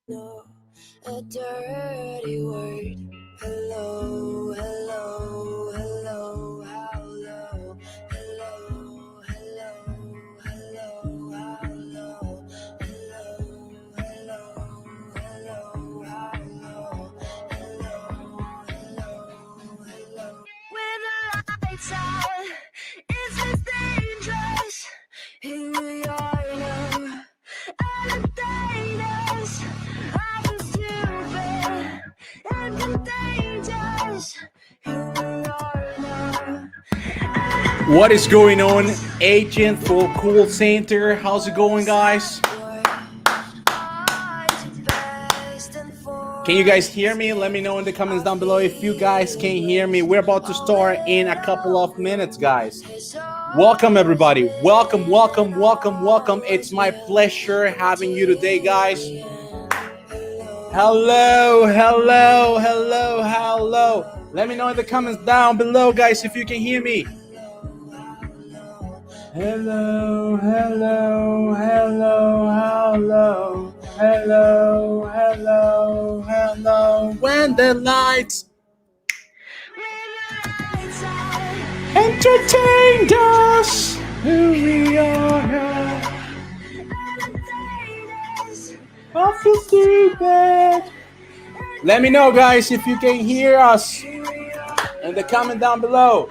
No, a dirty word. Hello, hello, hello, how low? Hello, hello, hello, how low? Hello, hello, hello, how low? Hello, hello, hello. When the lights out, it's just dangerous. Here we are now. Habilidades, I'm stupid and contagious. Here we are now. What is going on, agent for call center? How's it going, guys? Can you guys hear me? Let me know in the comments down below if you guys can hear me. We're about to start in a couple of minutes, guys. Welcome, everybody. Welcome, welcome, welcome, welcome. It's my pleasure having you today, guys. Hello, hello, hello, hello. Let me know in the comments down below, guys, if you can hear me. Hello, hello, hello, hello, hello, hello, hello. When the lights entertained us, here we are now. I feel stupid. Let me know, guys, if you can hear us in the comment down below.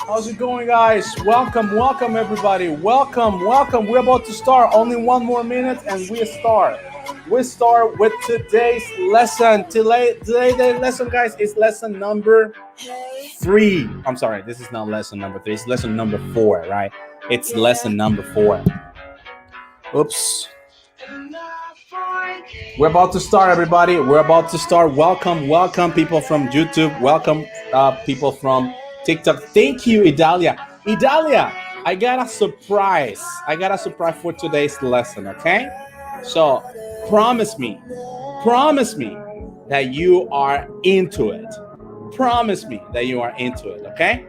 How's it going, guys? Welcome, welcome, everybody. Welcome, welcome. We're about to start. Only one more minute and we start. We start with today's lesson. Today's lesson, guys, is lesson number 3. I'm sorry, this is not lesson number 3. It's lesson number 4, right? It's lesson number 4. Oops. We're about to start, everybody. We're about to start. Welcome, welcome, people from YouTube. Welcome, people from TikTok. Thank you, Idalia. Idalia, I got a surprise. I got a surprise for today's lesson, okay? So promise me that you are into it. Promise me that you are into it, okay?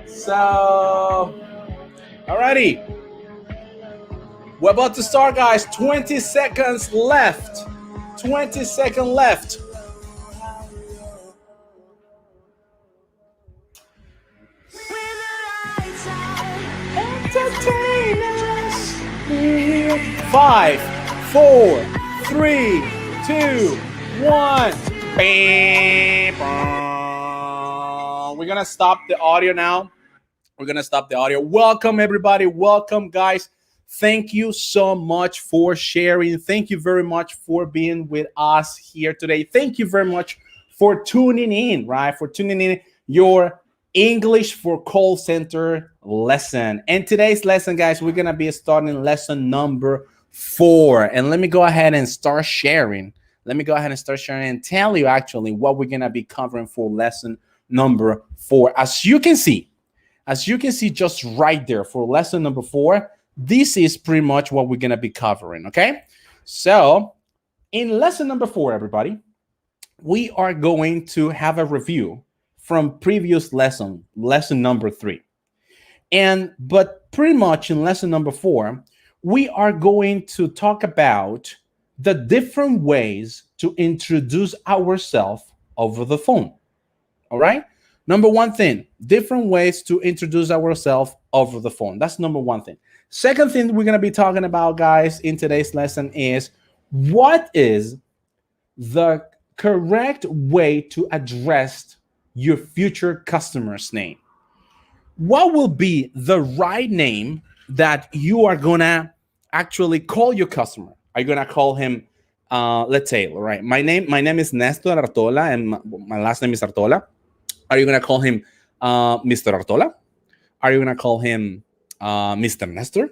So, alrighty. We're about to start, guys. 20 seconds left. 20 seconds left. Entertain us. 5, 4, 3, 2, 1. We're gonna stop the audio now. We're gonna stop the audio. Welcome, everybody. Welcome, guys. Thank you so much for sharing. Thank you very much for being with us here today. Thank you very much for tuning in, right? For tuning in your English for call center lesson. And today's lesson, guys, we're going to be starting lesson number 4. And let me go ahead and start sharing. Let me go ahead and start sharing and tell you actually what we're going to be covering for lesson number 4. As you can see just right there for lesson number 4, this is pretty much what we're going to be covering, okay? So in lesson number 4, everybody, we are going to have a review from previous lesson number 3. But pretty much in lesson number 4, we are going to talk about the different ways to introduce ourselves over the phone, all right? Number one thing, different ways to introduce ourselves over the phone. That's number one thing. Second thing we're going to be talking about, guys, in today's lesson is what is the correct way to address your future customer's name. What will be the right name that you are going to actually call your customer? Are you going to call him, let's say, right? My name is Nestor Artola and my last name is Artola. Are you going to call him Mr. Artola? Are you going to call him Mr. Nestor?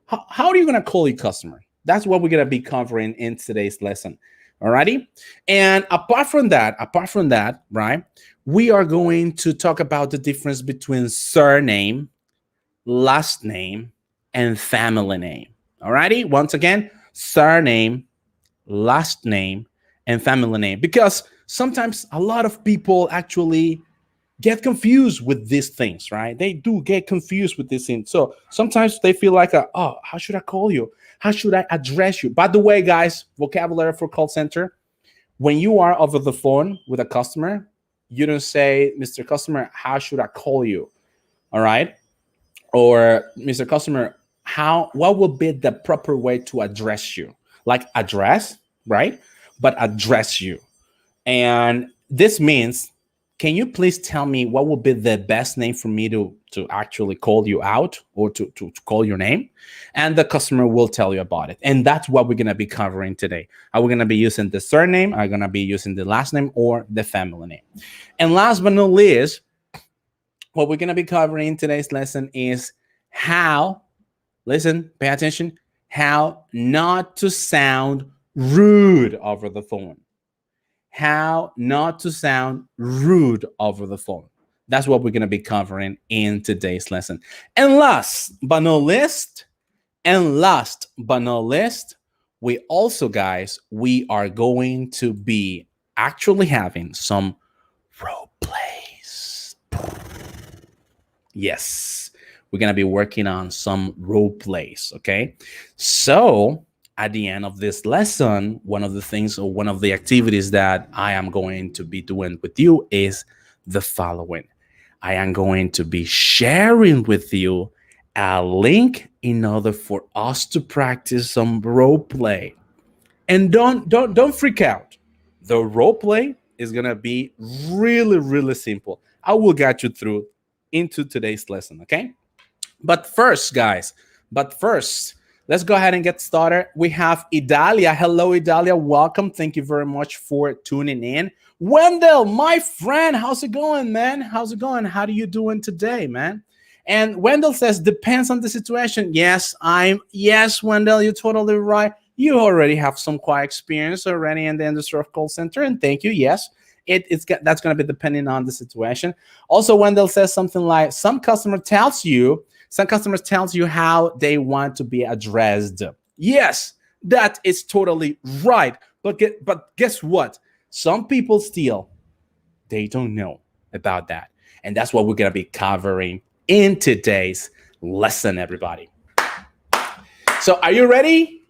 How are you going to call your customer? That's what we're going to be covering in today's lesson. Alrighty. And apart from that, right, we are going to talk about the difference between surname, last name, and family name. Alrighty. Once again, surname, last name, and family name. Because sometimes a lot of people actually get confused with these things, right? They do get confused with these things. So sometimes they feel like, oh, how should I call you? How should I address you? By the way, guys, vocabulary for call center. When you are over the phone with a customer, you don't say, Mr. Customer, how should I call you? All right. Or Mr. Customer, what would be the proper way to address you? Like address, right? But address you. And this means, can you please tell me what would be the best name for me to actually call you out or to call your name? And the customer will tell you about it. And that's what we're going to be covering today. Are we going to be using the surname? Are we going to be using the last name or the family name? And last but not least, what we're going to be covering in today's lesson is how, listen, pay attention, how not to sound rude over the phone. How not to sound rude over the phone. That's what we're going to be covering in today's lesson. And last but not least, we also, guys, we are going to be actually having some role plays. Yes, we're going to be working on some role plays, okay? So at the end of this lesson, one of the things or one of the activities that I am going to be doing with you is the following. I am going to be sharing with you a link in order for us to practice some role play. And don't freak out. The role play is going to be really, really simple. I will guide you through into today's lesson, okay? But first, guys, let's go ahead and get started. We have Idalia. Hello, Idalia. Welcome. Thank you very much for tuning in. Wendell, my friend, how's it going, man? How's it going? How are you doing today, man? And Wendell says, depends on the situation. Yes, Wendell, you're totally right. You already have some quiet experience already in the industry of call center, and thank you. Yes, that's going to be depending on the situation. Also, Wendell says something like, some customer tells you how they want to be addressed. Yes, that is totally right. But guess what? Some people still, they don't know about that. And that's what we're going to be covering in today's lesson, everybody. So are you ready?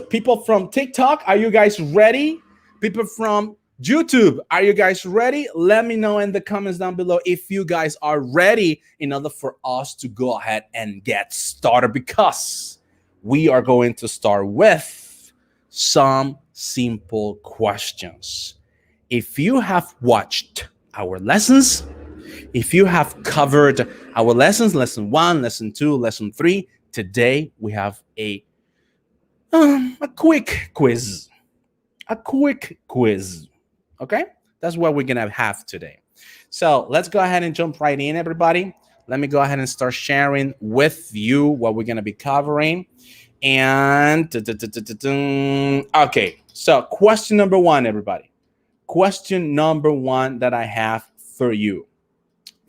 People from TikTok, are you guys ready? People from YouTube, are you guys ready? Let me know in the comments down below if you guys are ready in order for us to go ahead and get started, because we are going to start with some simple questions. If you have watched our lessons, if you have covered our lessons, lesson 1, lesson 2, lesson 3, today we have a quick quiz. Okay, that's what we're gonna have today. So let's go ahead and jump right in, everybody. Let me go ahead and start sharing with you what we're gonna be covering. And okay, so question number 1, everybody. Question number 1 that I have for you.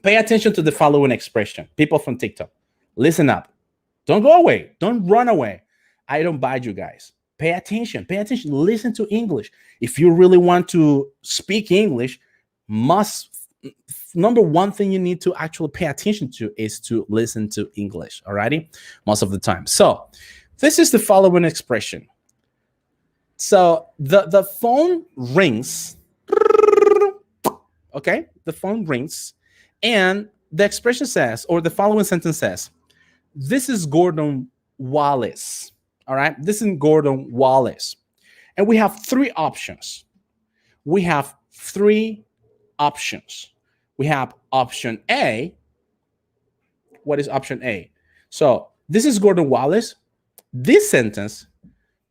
Pay attention to the following expression. People from TikTok, listen up. Don't go away. Don't run away. I don't bite you guys. Pay attention. Listen to English. If you really want to speak English, number 1 thing you need to actually pay attention to is to listen to English. Alrighty, most of the time. So this is the following expression. So the phone rings. Okay, the phone rings, and the expression says, or the following sentence says, "This is Gordon Wallace." All right, this is Gordon Wallace. And we have 3 options. We have option A. What is option A? So this is Gordon Wallace. This sentence,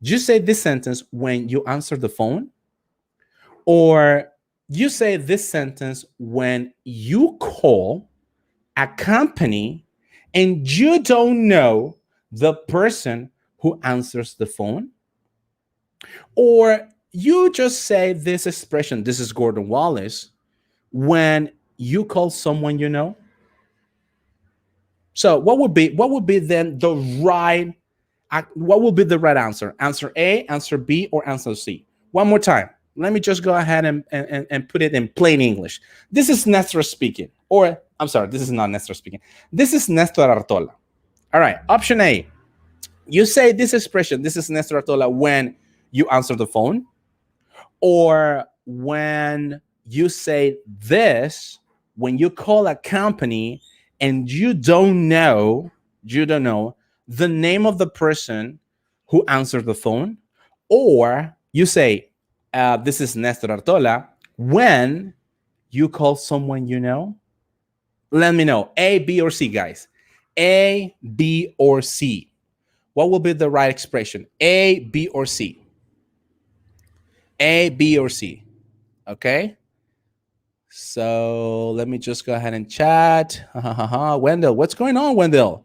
you say this sentence when you answer the phone, or you say this sentence when you call a company and you don't know the person who answers the phone, or you just say this expression, this is Gordon Wallace, when you call someone you know. So what would be then the right answer? Answer A, answer B, or answer C? One more time. Let me just go ahead and put it in plain English. This is Nestor speaking. Or, I'm sorry, this is not Nestor speaking. This is Nestor Artola. All right, option A. You say this expression, this is Nestor Artola, when you answer the phone, or when you say this, when you call a company and you don't know the name of the person who answered the phone, or you say, this is Nestor Artola, when you call someone you know. Let me know, A, B, or C, guys. A, B, or C. What will be the right expression? A, B, or C? A, B, or C? Okay. So let me just go ahead and chat. Wendell, what's going on, Wendell?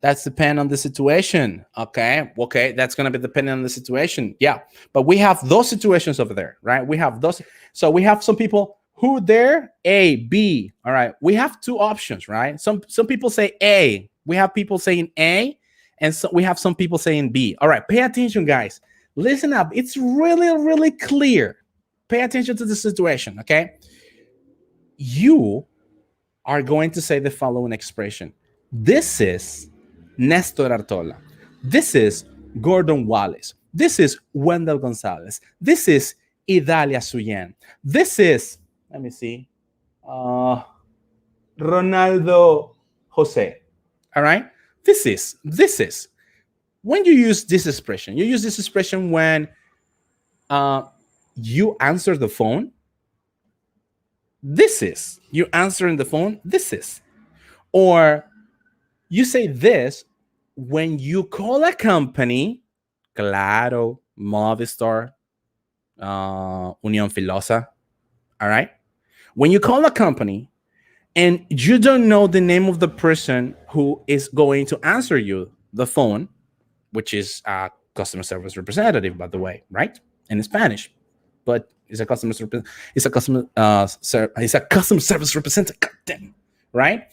That's depend on the situation. Okay. That's going to be dependent on the situation. Yeah. But we have those situations over there, right? We have those. So we have some people who there, A, B. All right. We have two options, right? Some people say A. We have people saying A, and so we have some people saying B. All right. Pay attention, guys. Listen up. It's really, really clear. Pay attention to the situation, okay? You are going to say the following expression. This is Nestor Artola. This is Gordon Wallace. This is Wendell Gonzalez. This is Idalia Suyen. This is, let me see, Ronaldo Jose. All right? This is. When you use this expression, you use this expression when you answer the phone. This is. You answering the phone. This is. Or you say this when you call a company. Claro, Movistar, Unión Filosa. All right? When you call a company and you don't know the name of the person who is going to answer you the phone, which is a customer service representative, by the way, right? In Spanish. But it's a customer service representative, goddamn, right?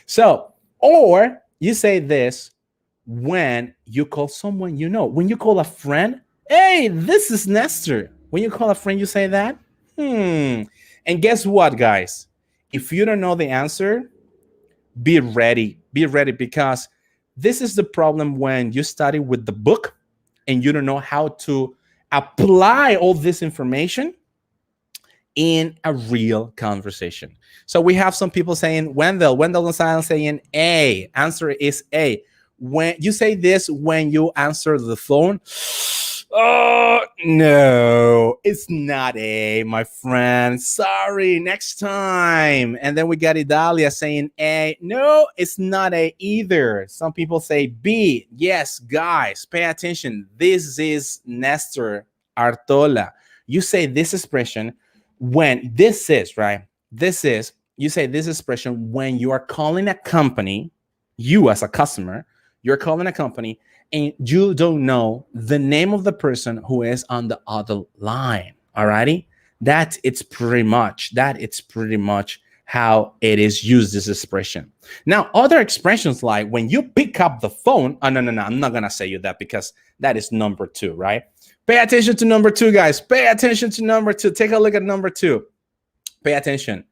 So, or you say this when you call someone you know. When you call a friend, hey, this is Nestor. When you call a friend, you say that. And guess what, guys? If you don't know the answer, be ready. Be ready, because this is the problem when you study with the book and you don't know how to apply all this information in a real conversation. So we have some people saying Wendell Gonzalez saying A. Answer is A. When you say this when you answer the phone, oh no, it's not A, my friend. Sorry, next time. And then we got Idalia saying A. No, it's not A either. Some people say B. Yes, guys, pay attention. This is Nestor Artola. You say this expression when this is, right? This is, you say this expression when you are calling a company, you as a customer, you're calling a company and you don't know the name of the person who is on the other line. Alrighty? It's pretty much how it is used, this expression. Now, other expressions like when you pick up the phone, no, I'm not gonna say you that because that is number 2, right? Pay attention to number 2, guys. Pay attention to number 2. Take a look at number 2. Pay attention.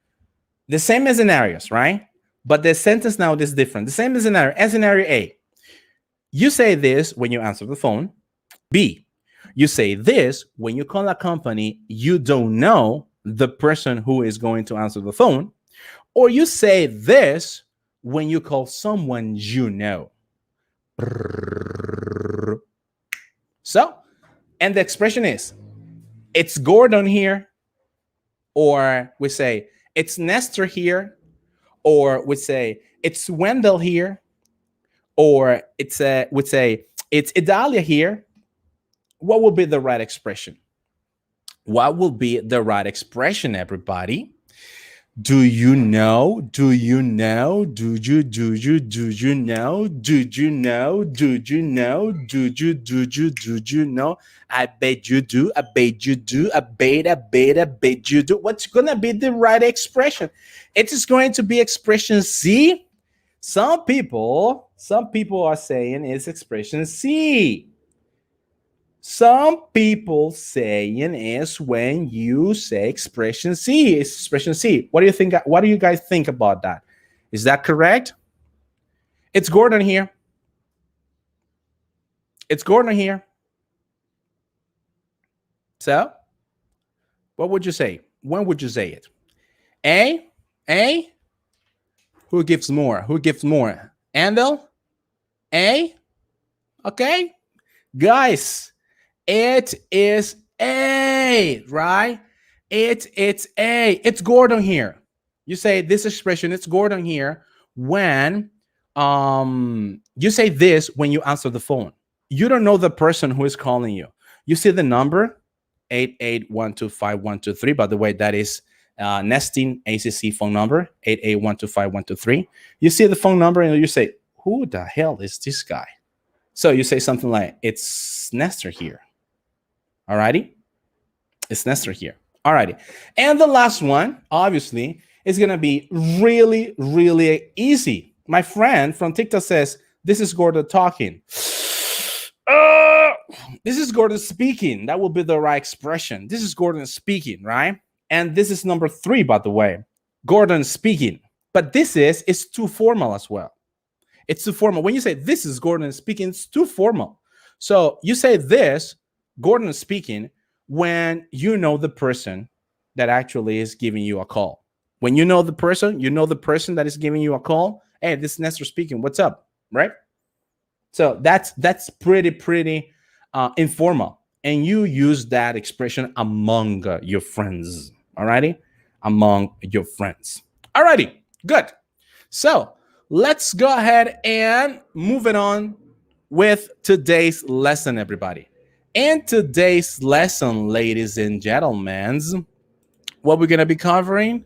The same as scenarios, right? But the sentence now is different. The same as scenario. As scenario A, you say this when you answer the phone. B, you say this when you call a company you don't know the person who is going to answer the phone. Or you say this when you call someone you know. So, and the expression is, it's Gordon here, or we say, it's Nestor here, or we say, it's Wendell here, or we'd say, it's Idalia here. What will be the right expression? What will be the right expression, everybody? Do you know? Do you know? Do you know? Do you know? Do you know? Do you know? I bet you do. I bet you do. I bet you do. What's gonna be the right expression? It is going to be expression C. Some people are saying it's expression C. Some people saying is when you say expression C. It's expression C. What do you think? What do you guys think about that? Is that correct? It's Gordon here. It's Gordon here. So, what would you say? When would you say it? A? A? Who gives more? Who gives more? Andel? A? Okay. Guys, it is A, right? It's A. It's Gordon here. You say this expression, it's Gordon here, when you say this when you answer the phone. You don't know the person who is calling you. You see the number 881252123. By the way, that is nesting ACC phone number 881252123. You see the phone number and you say, who the hell is this guy? So you say something like, it's Nestor here. Alrighty? It's Nestor here. Alrighty. And the last one, obviously, is going to be really, really easy. My friend from TikTok says, this is Gordon talking. This is Gordon speaking. That will be the right expression. This is Gordon speaking, right? And this is number 3, by the way. Gordon speaking. But this is too formal as well. It's too formal. When you say this is Gordon speaking, it's too formal. So you say this, Gordon speaking, when you know the person that actually is giving you a call. When you know the person that is giving you a call. Hey, this is Nestor speaking. What's up? Right? So that's pretty informal. And you use that expression among your friends. Alrighty? Among your friends. Alrighty. Good. So let's go ahead and move it on with today's lesson, everybody. In today's lesson, ladies and gentlemen, what we're going to be covering,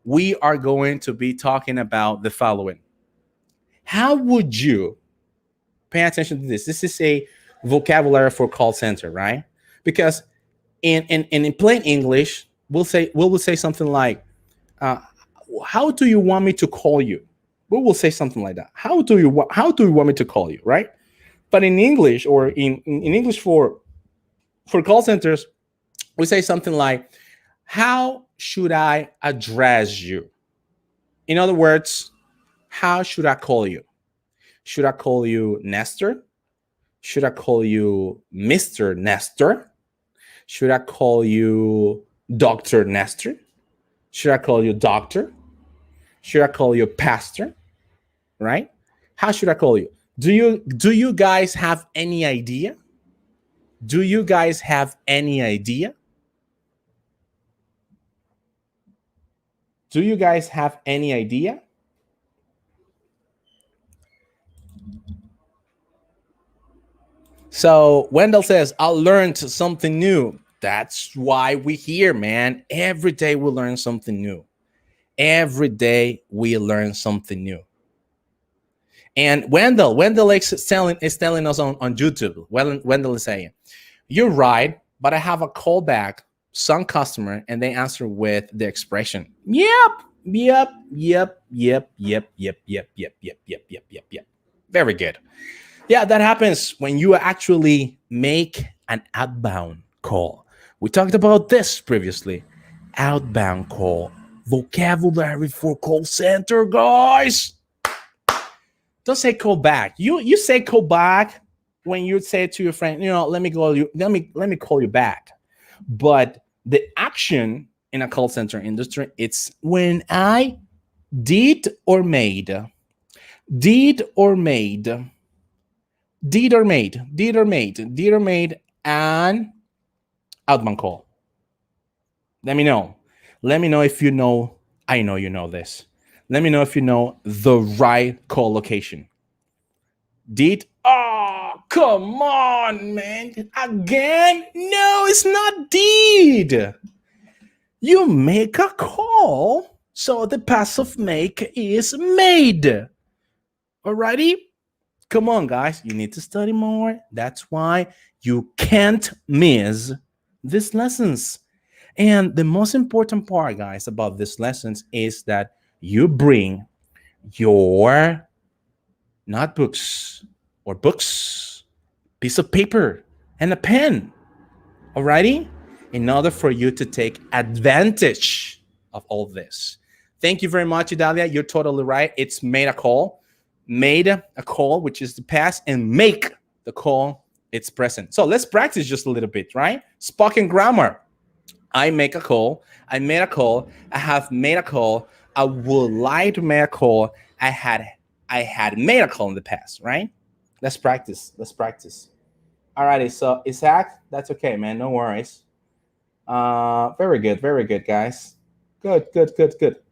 we are going to be talking about the following. How would you pay attention to this? This is a vocabulary for call center, right? Because in plain English, we'll say something like, how do you want me to call you? We will say something like that. How do you want me to call you, right? But in English, or in English for call centers, we say something like, how should I address you? In other words, how should I call you? Should I call you Nestor? Should I call you Mr. Nestor? Should I call you Dr. Nestor? Should I call you doctor? Should I call you pastor? Right? How should I call you? Do you guys have any idea? Do you guys have any idea? Do you guys have any idea? So Wendell says, I learned something new. That's why we're here, man. Every day we learn something new. Every day we learn something new. And Wendell is telling us on YouTube. Wendell is saying, you're right, but I have a callback, some customer, and they answer with the expression, yep. Very good. Yeah, that happens when you actually make an outbound call. We talked about this previously. Outbound call. Vocabulary for call center, guys. Don't say call back. You say call back when you say to your friend, let me call you back. But the action in a call center industry, it's when I did or made an outbound call. Let me know if you know. I know you know this. Let me know if you know the right call location. Come on, man. Again? No, it's not did. You make a call, so the passive make is made. Alrighty? Come on, guys. You need to study more. That's why you can't miss these lessons. And the most important part, guys, about these lessons is that you bring your notebooks or books, piece of paper, and a pen. Alrighty? In order for you to take advantage of all this. Thank you very much, Idalia. You're totally right. It's made a call. Made a call, which is the past, and make the call, it's present. So let's practice just a little bit, right? Spoken grammar. I make a call. I made a call. I have made a call. I would like to make a call. I had made a call in the past, right? Let's practice. Let's practice. Alrighty, so Isaac, that's okay, man. No worries. Very good, guys. Good.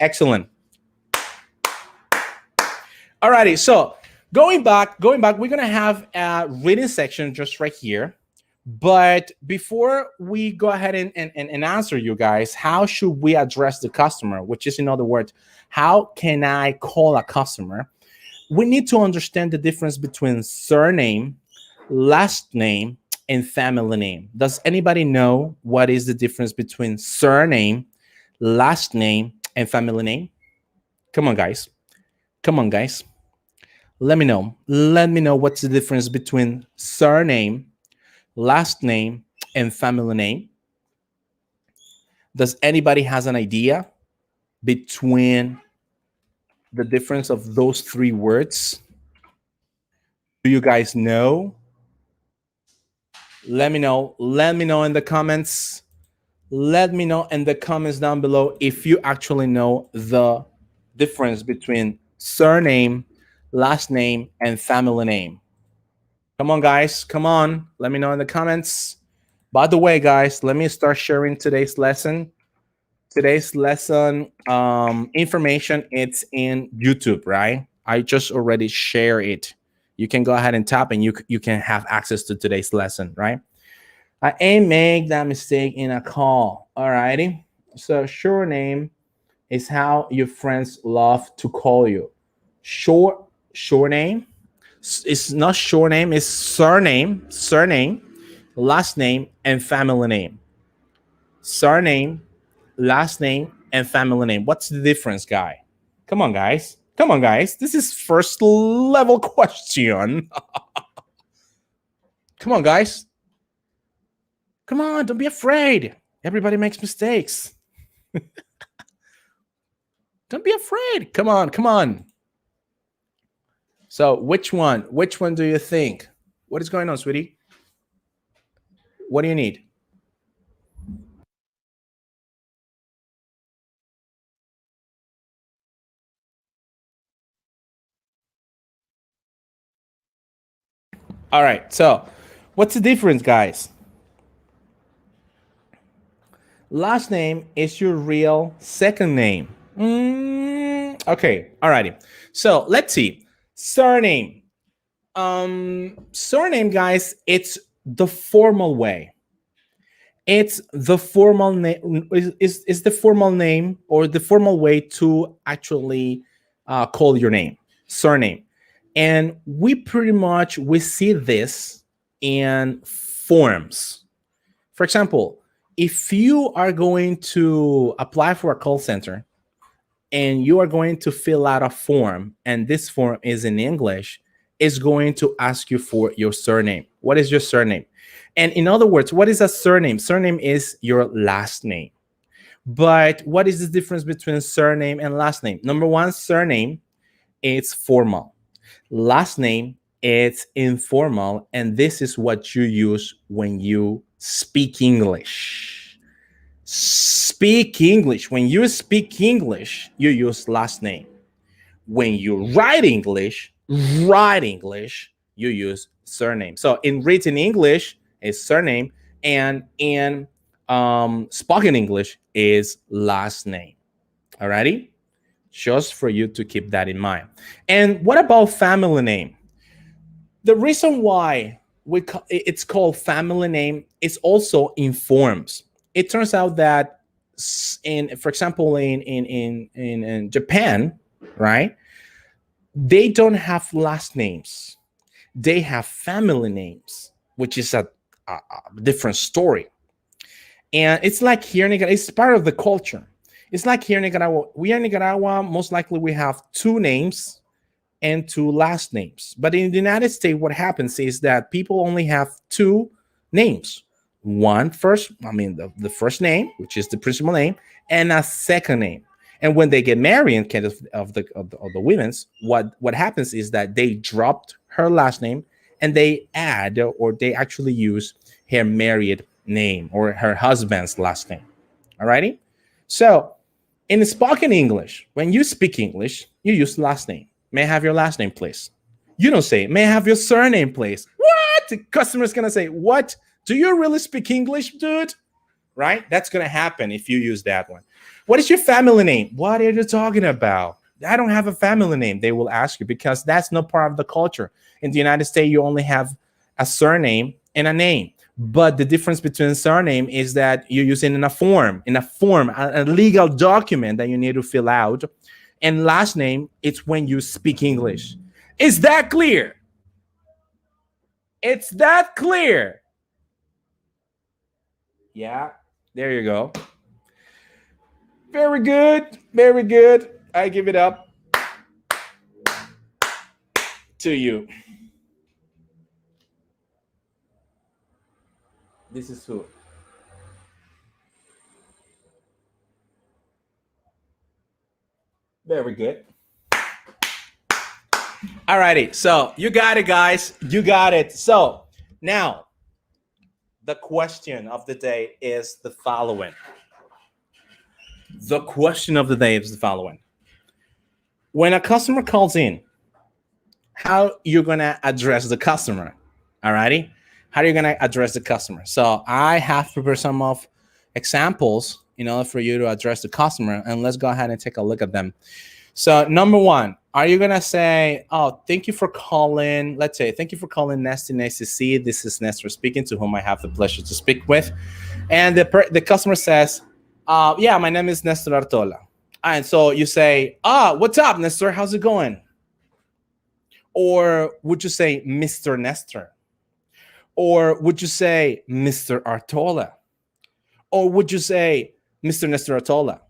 Excellent. Alrighty, so going back, we're gonna have a reading section just right here. But before we go ahead and answer you guys, how should we address the customer? Which is, in other words, how can I call a customer? We need to understand the difference between surname, last name, and family name. Does anybody know what is the difference between surname, last name, and family name? Come on, guys. Let me know. What's the difference between surname, last name, and family name. Does anybody has an idea between the difference of those three words? Do you guys know? Let me know in the comments. Let me know in the comments down below if you actually know the difference between surname, last name, and family name. Come on, guys. Come on. Let me know in the comments. By the way, guys, let me start sharing today's lesson. Today's lesson information, it's in YouTube, right? I just already share it. You can go ahead and tap and you can have access to today's lesson, right? I ain't make that mistake in a call. All righty. So surname is how your friends love to call you. Short name. It's not short name, it's surname, last name, and family name. Surname, last name, and family name. What's the difference, guy? Come on, guys. This is first level question. Come on, guys. Come on, don't be afraid. Everybody makes mistakes. Don't be afraid. Come on. So which one do you think? What is going on, sweetie? What do you need? All right, so what's the difference, guys? Last name is your real second name. Okay, alrighty. So let's see. Surname. Surname, guys, it's the formal way. It's the formal name. Is the formal name or the formal way to actually call your name, surname. And we see this in forms. For example, if you are going to apply for a call center and you are going to fill out a form, and this form is in English, it's going to ask you for your surname. What is your surname? And in other words, what is a surname? Surname is your last name. But what is the difference between surname and last name? Number one, surname, it's formal. Last name, it's informal. And this is what you use when you speak English. When you speak English, you use last name. When you write English, you use surname. So in written English is surname, and in spoken English is last name. Alrighty? Just for you to keep that in mind. And what about family name? The reason why it's called family name is also in forms. It turns out that for example, in Japan, right? They don't have last names. They have family names, which is a different story. And it's like here in Nicaragua, it's part of the culture. It's like here in Nicaragua. We are in Nicaragua, most likely we have two names and two last names. But in the United States, what happens is that people only have two names. The first name, which is the principal name, and a second name. And when they get married in case of the women's, what happens is that they dropped her last name and they add, or they actually use her married name or her husband's last name. Alrighty? So in spoken English, when you speak English, you use last name. May I have your last name, please? You don't say, may I have your surname, please? What? The customer's gonna say, what? Do you really speak English, dude? Right? That's gonna happen if you use that one. What is your family name? What are you talking about? I don't have a family name. They will ask you because that's not part of the culture. In the United States, you only have a surname and a name. But the difference between surname is that you're using in a form, a legal document that you need to fill out. And last name, it's when you speak English. Is that clear? It's that clear. Yeah, there you go. Very good. Very good. I give it up to you. This is who? Very good. All righty. So you got it, guys. You got it. So now the question of the day is the following. The question of the day is the following. When a customer calls in, how you're going to address the customer? All righty. How are you going to address the customer? So I have prepared some of examples in order for you to address the customer, and let's go ahead and take a look at them. So number one, are you going to say, oh, thank you for calling. Let's say, thank you for calling Este. Nice to see you. This is Nestor speaking, to whom I have the pleasure to speak with. And the customer says, yeah, my name is Nestor Artola. And so you say, what's up, Nestor? How's it going? Or would you say Mr. Nestor? Or would you say Mr. Artola? Or would you say Mr. Nestor Artola?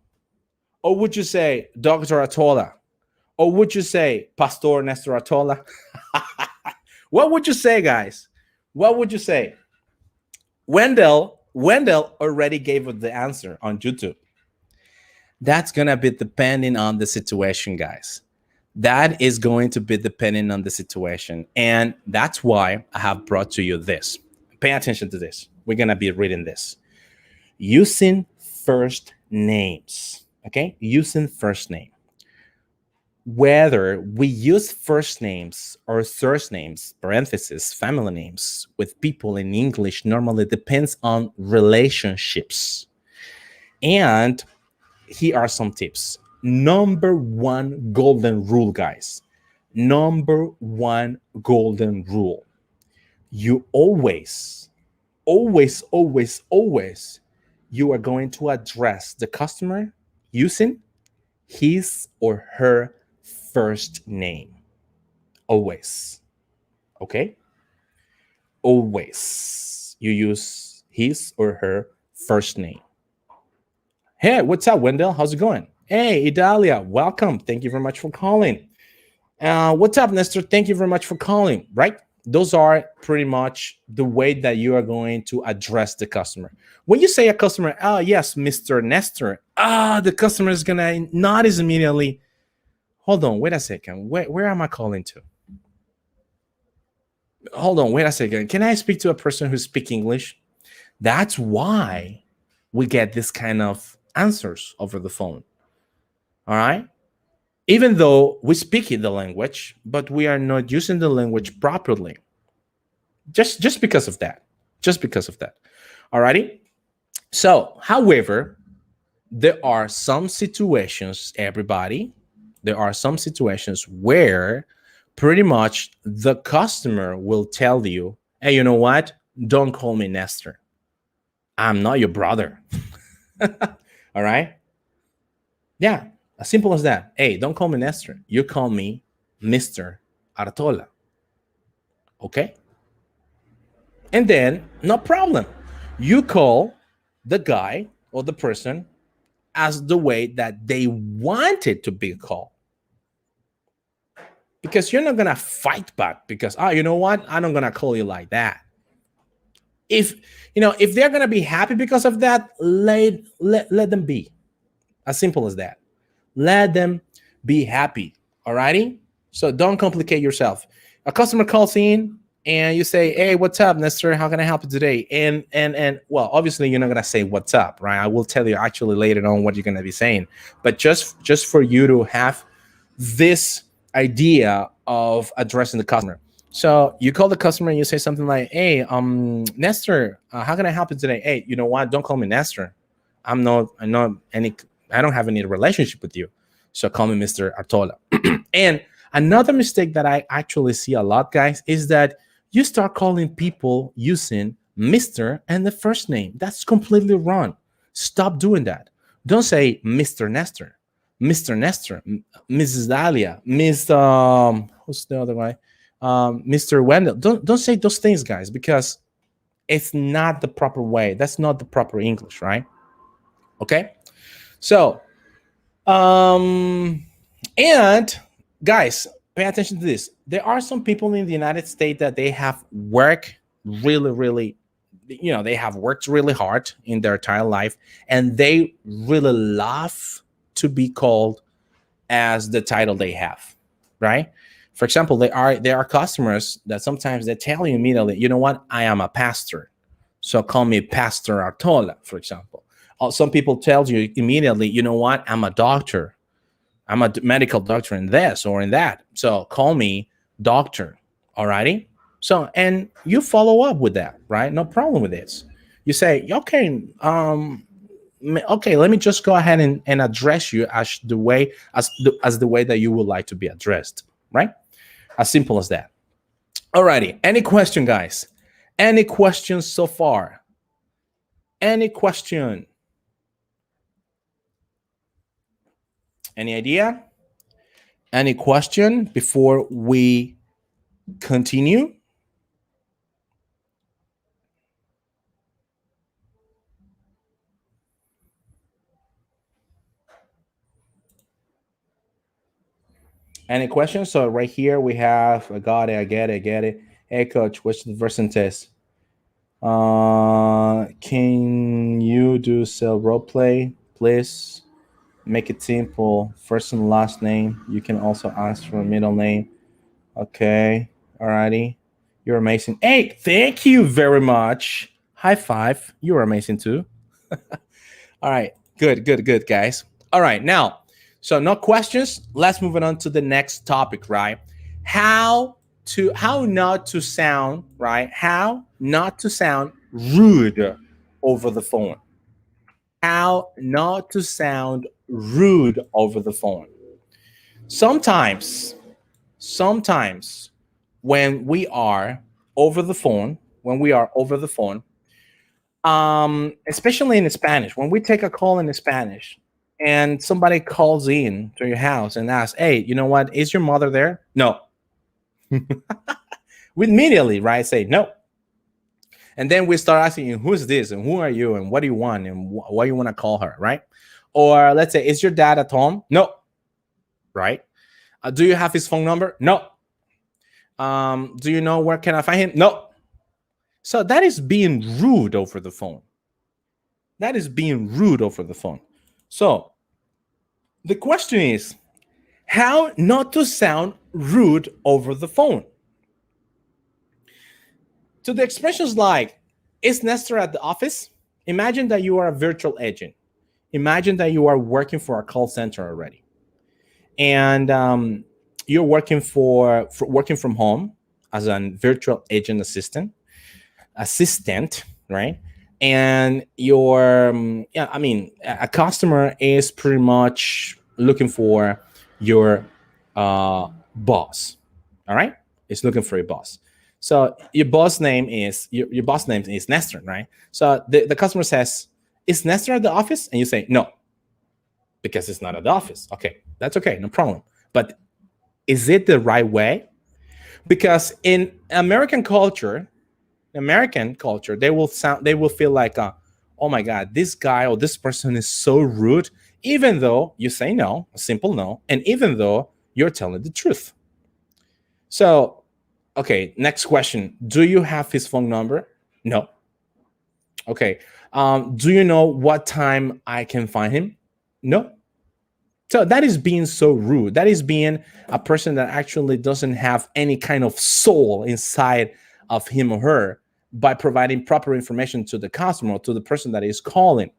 Or would you say Dr. Artola? Or would you say Pastor Nestor Artola? What would you say, guys? What would you say? Wendell already gave us the answer on YouTube. That's going to be depending on the situation, guys. That is going to be depending on the situation. And that's why I have brought to you this. Pay attention to this. We're going to be reading this. Using first names. Okay? Using first name. Whether we use first names or third names, parentheses, family names, with people in English normally depends on relationships. And here are some tips. Number one golden rule, guys. Number one golden rule. You always, you are going to address the customer using his or her first name. Always. Okay? Always. You use his or her first name. Hey, what's up, Wendell? How's it going? Hey, Idalia, welcome. Thank you very much for calling. What's up, Nestor? Thank you very much for calling, right? Those are pretty much the way that you are going to address the customer. When you say a customer, oh, yes, Mr. Nestor, the customer is going to notice immediately. Hold on, wait a second. Where am I calling to? Hold on, wait a second. Can I speak to a person who speaks English? That's why we get this kind of answers over the phone. All right? Even though we speak in the language, but we are not using the language properly. Just because of that. Just because of that. All righty? So, however, there are some situations, everybody, there are some situations where pretty much the customer will tell you, hey, you know what? Don't call me Nestor. I'm not your brother. All right? Yeah, as simple as that. Hey, don't call me Nestor. You call me Mr. Artola. Okay? And then, no problem. You call the guy or the person as the way that they want it to be called. Because you're not going to fight back because, you know what? I'm not going to call you like that. If if they're gonna be happy because of that, let them be. As simple as that. Let them be happy. Alrighty? So don't complicate yourself. A customer calls in and you say, "Hey, what's up, Nestor? How can I help you today?" And well, obviously you're not gonna say what's up, right? I will tell you actually later on what you're gonna be saying. But just for you to have this idea of addressing the customer. So you call the customer and you say something like, "Hey, Nestor, how can I help you today?" "Hey, you know what? Don't call me Nestor. I'm not any. I don't have any relationship with you. So call me Mr. Artola." And another mistake that I actually see a lot, guys, is that you start calling people using Mr. and the first name. That's completely wrong. Stop doing that. Don't say Mr. Nestor, Mr. Nestor, Mrs. Dahlia, Miss who's the other guy? Mr. Wendell. Don't say those things, guys, because it's not the proper way. That's not the proper English, right? Okay. So, and guys, pay attention to this. There are some people in the United States that they have worked really, really, they have worked really hard in their entire life, and they really love to be called as the title they have, right? For example, there are customers that sometimes they tell you immediately, "You know what? I am a pastor, so call me Pastor Artola," for example. Some people tell you immediately, "You know what? I'm a doctor. I'm a medical doctor in this or in that. So call me doctor." Alrighty. So, and you follow up with that, right? No problem with this. You say, "Okay, okay, let me just go ahead and address you as the way as the way that you would like to be addressed," right? As simple as that. Alrighty. Any question, guys? Any questions so far? Any question? Any idea? Any question before we continue? Any questions? So right here we have, I got it, I get it, I get it. "Hey coach, what's the version test? Can you do cell role play, please? Make it simple. First and last name. You can also ask for a middle name." Okay. Alrighty. You're amazing. Hey, thank you very much. High five. You're amazing too. All right. Good, good, good, guys. All right. Now, so no questions. Let's move on to the next topic, right? How not to sound, right? How not to sound rude over the phone. How not to sound rude over the phone. Sometimes when we are over the phone, especially in Spanish, when we take a call in Spanish and somebody calls in to your house and asks, "Hey, you know what? Is your mother there?" "No." We immediately, right, say no. And then we start asking you, "Who's this? And who are you? And what do you want? And what do you want to call her?" Right? Or let's say, "Is your dad at home?" "No." Right? "Do you have his phone number?" "No." "Do you know where can I find him?" "No." So that is being rude over the phone. That is being rude over the phone. So the question is, how not to sound rude over the phone? To the expressions like, "Is Nestor at the office?" Imagine that you are a virtual agent. Imagine that you are working for a call center already. And you're working working from home as a virtual agent assistant, right? And a customer is pretty much looking for your boss. All right, it's looking for your boss. So your boss name is Nestor, right? So the customer says, "Is Nestor at the office?" And you say no, because it's not at the office. Okay, that's okay, no problem. But is it the right way? Because in American culture, they will feel like, "Oh my God, this guy or this person is so rude," even though you say no, a simple no, and even though you're telling the truth. So, okay, next question. Do you have his phone number? No. Okay. Do you know what time I can find him? No. So that is being so rude. That is being a person that actually doesn't have any kind of soul inside of him or her by providing proper information to the customer, to the person that is calling.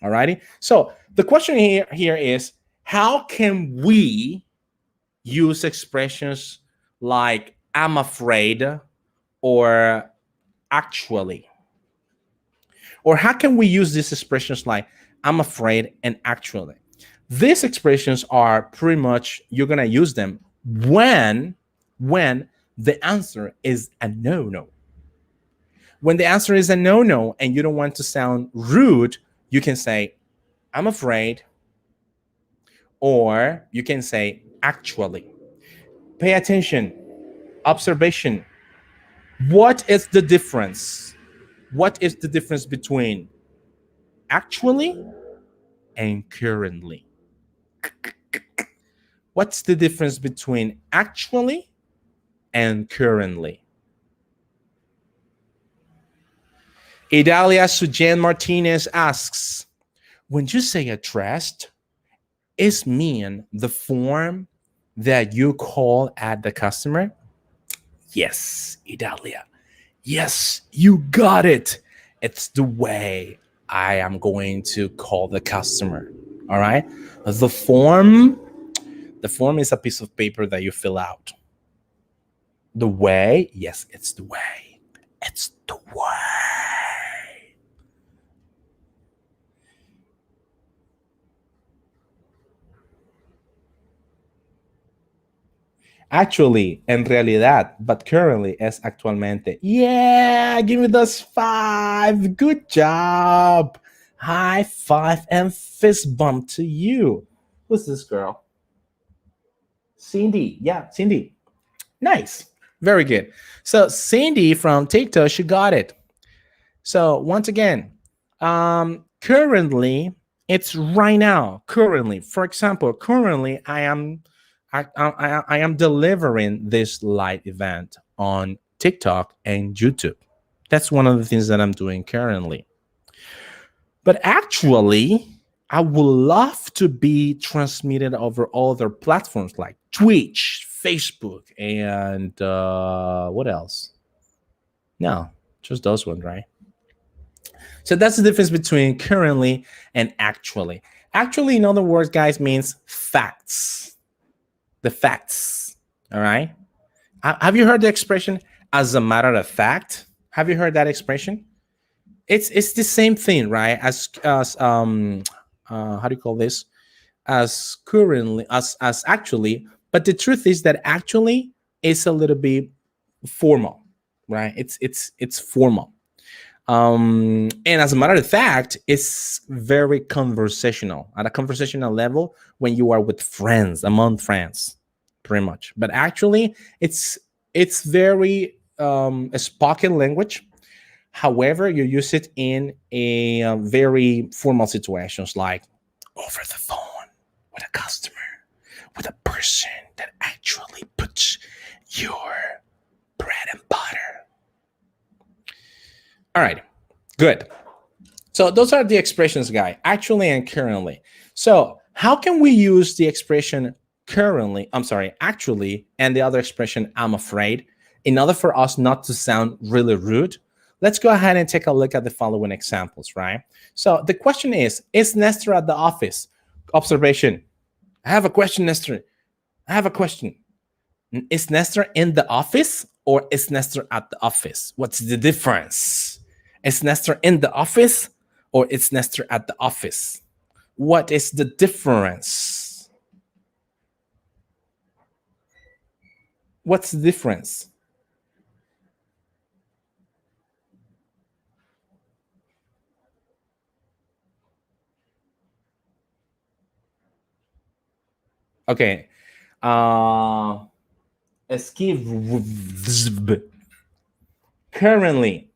Alrighty. So the question here is, how can we use expressions like I'm afraid or actually? Or how can we use these expressions like I'm afraid and actually? These expressions are pretty much, you're going to use them when the answer is a no. When the answer is a no and you don't want to sound rude, you can say I'm afraid, or you can say actually. Pay attention. Observation. What is the difference? What is the difference between actually and currently? What's the difference between actually and currently? Idalia Sujan Martinez asks, when you say addressed, is mean the form that you call at the customer? Yes, Idalia. Yes, you got it. It's the way I am going to call the customer. All right. The form is a piece of paper that you fill out. The way, yes, it's the way. It's the way. Actually, en realidad, but currently es actualmente. Yeah, give me those 5. Good job. High five and fist bump to you. Who's this girl? Cindy. Yeah, Cindy. Nice. Very good. So Cindy from TikTok, she got it. So once again, currently, it's right now. Currently, for example, currently I am delivering this live event on TikTok and YouTube. That's one of the things that I'm doing currently. But actually, I would love to be transmitted over other platforms like Twitch, Facebook, and what else? No, just those ones, right? So that's the difference between currently and actually. Actually, in other words, guys, means facts. The facts. All right. Have you heard the expression as a matter of fact? Have you heard that expression? It's the same thing, right? As how do you call this? As currently, as actually, but the truth is that actually is a little bit formal, right? It's formal. And as a matter of fact, it's very conversational at a conversational level when you are with friends, among friends, pretty much. But actually, it's very spoken language. However, you use it in a very formal situations, like over the phone with a customer, with a person that actually puts your bread and butter. All right, good. So those are the expressions, guy, actually and currently. So how can we use the expression currently, actually, and the other expression, I'm afraid, in order for us not to sound really rude? Let's go ahead and take a look at the following examples, right? So the question is Nestor at the office? Observation. I have a question, Nestor. I have a question. Is Nestor in the office or is Nestor at the office? What's the difference? Is Nestor in the office or is Nestor at the office? What is the difference? What's the difference? Okay. Esquive. Currently.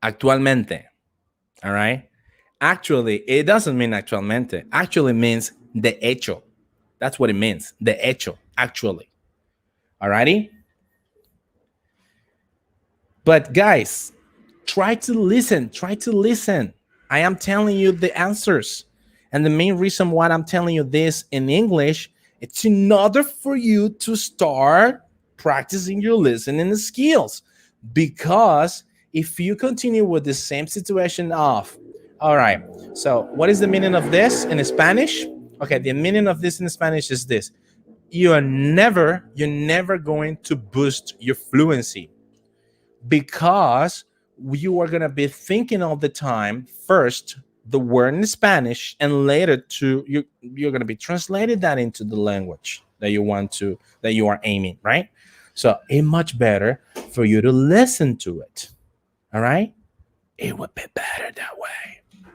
Actualmente. All right. Actually, it doesn't mean actualmente. Actually means de hecho. That's what it means. De hecho. Actually. All righty. But guys, Try to listen. Try to listen. I am telling you the answers. And the main reason why I'm telling you this in English, it's in order for you to start practicing your listening skills. Because if you continue with the same situation of, all right, so what is the meaning of this in Spanish? Okay, the meaning of this in Spanish is this. You're never going to boost your fluency, because you are going to be thinking all the time first the word in Spanish, and later you're going to be translating that into the language that you are aiming, right? So it's much better for you to listen to it. All right, it would be better that way.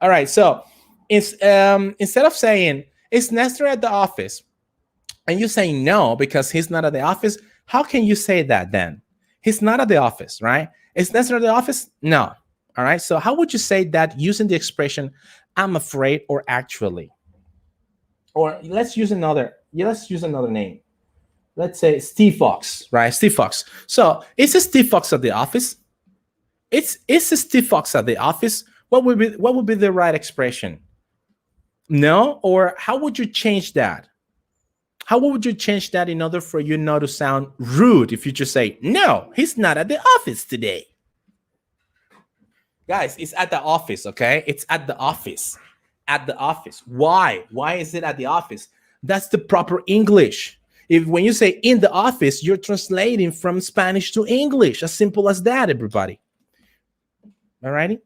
All right, so it's instead of saying is Nestor at the office, and you say no because he's not at the office, how can you say that then? He's not at the office, right? Is Nestor at the office? No. All right. So how would you say that using the expression I'm afraid or actually? Or let's use another name. Let's say Steve Fox, right? Steve Fox. So is Steve Fox at the office? Is Steve Fox at the office? What would be the right expression? No? Or how would you change that? How would you change that in order for you not to sound rude if you just say, no, he's not at the office today? Guys, it's at the office, okay? It's at the office. At the office. Why? Why is it at the office? That's the proper English. When you say in the office, you're translating from Spanish to English. As simple as that, everybody. All righty?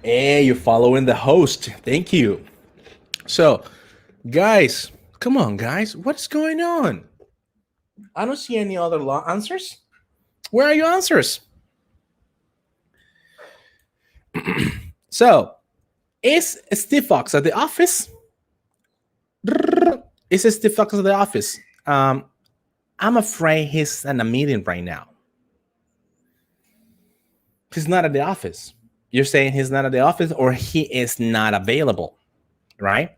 Hey, you're following the host. Thank you. So, guys, come on, guys. What's going on? I don't see any other answers. Where are your answers? So, is Steve Fox at the office? Is Steve Fox at the office? I'm afraid he's in a meeting right now. He's not at the office. You're saying he's not at the office, or he is not available, right?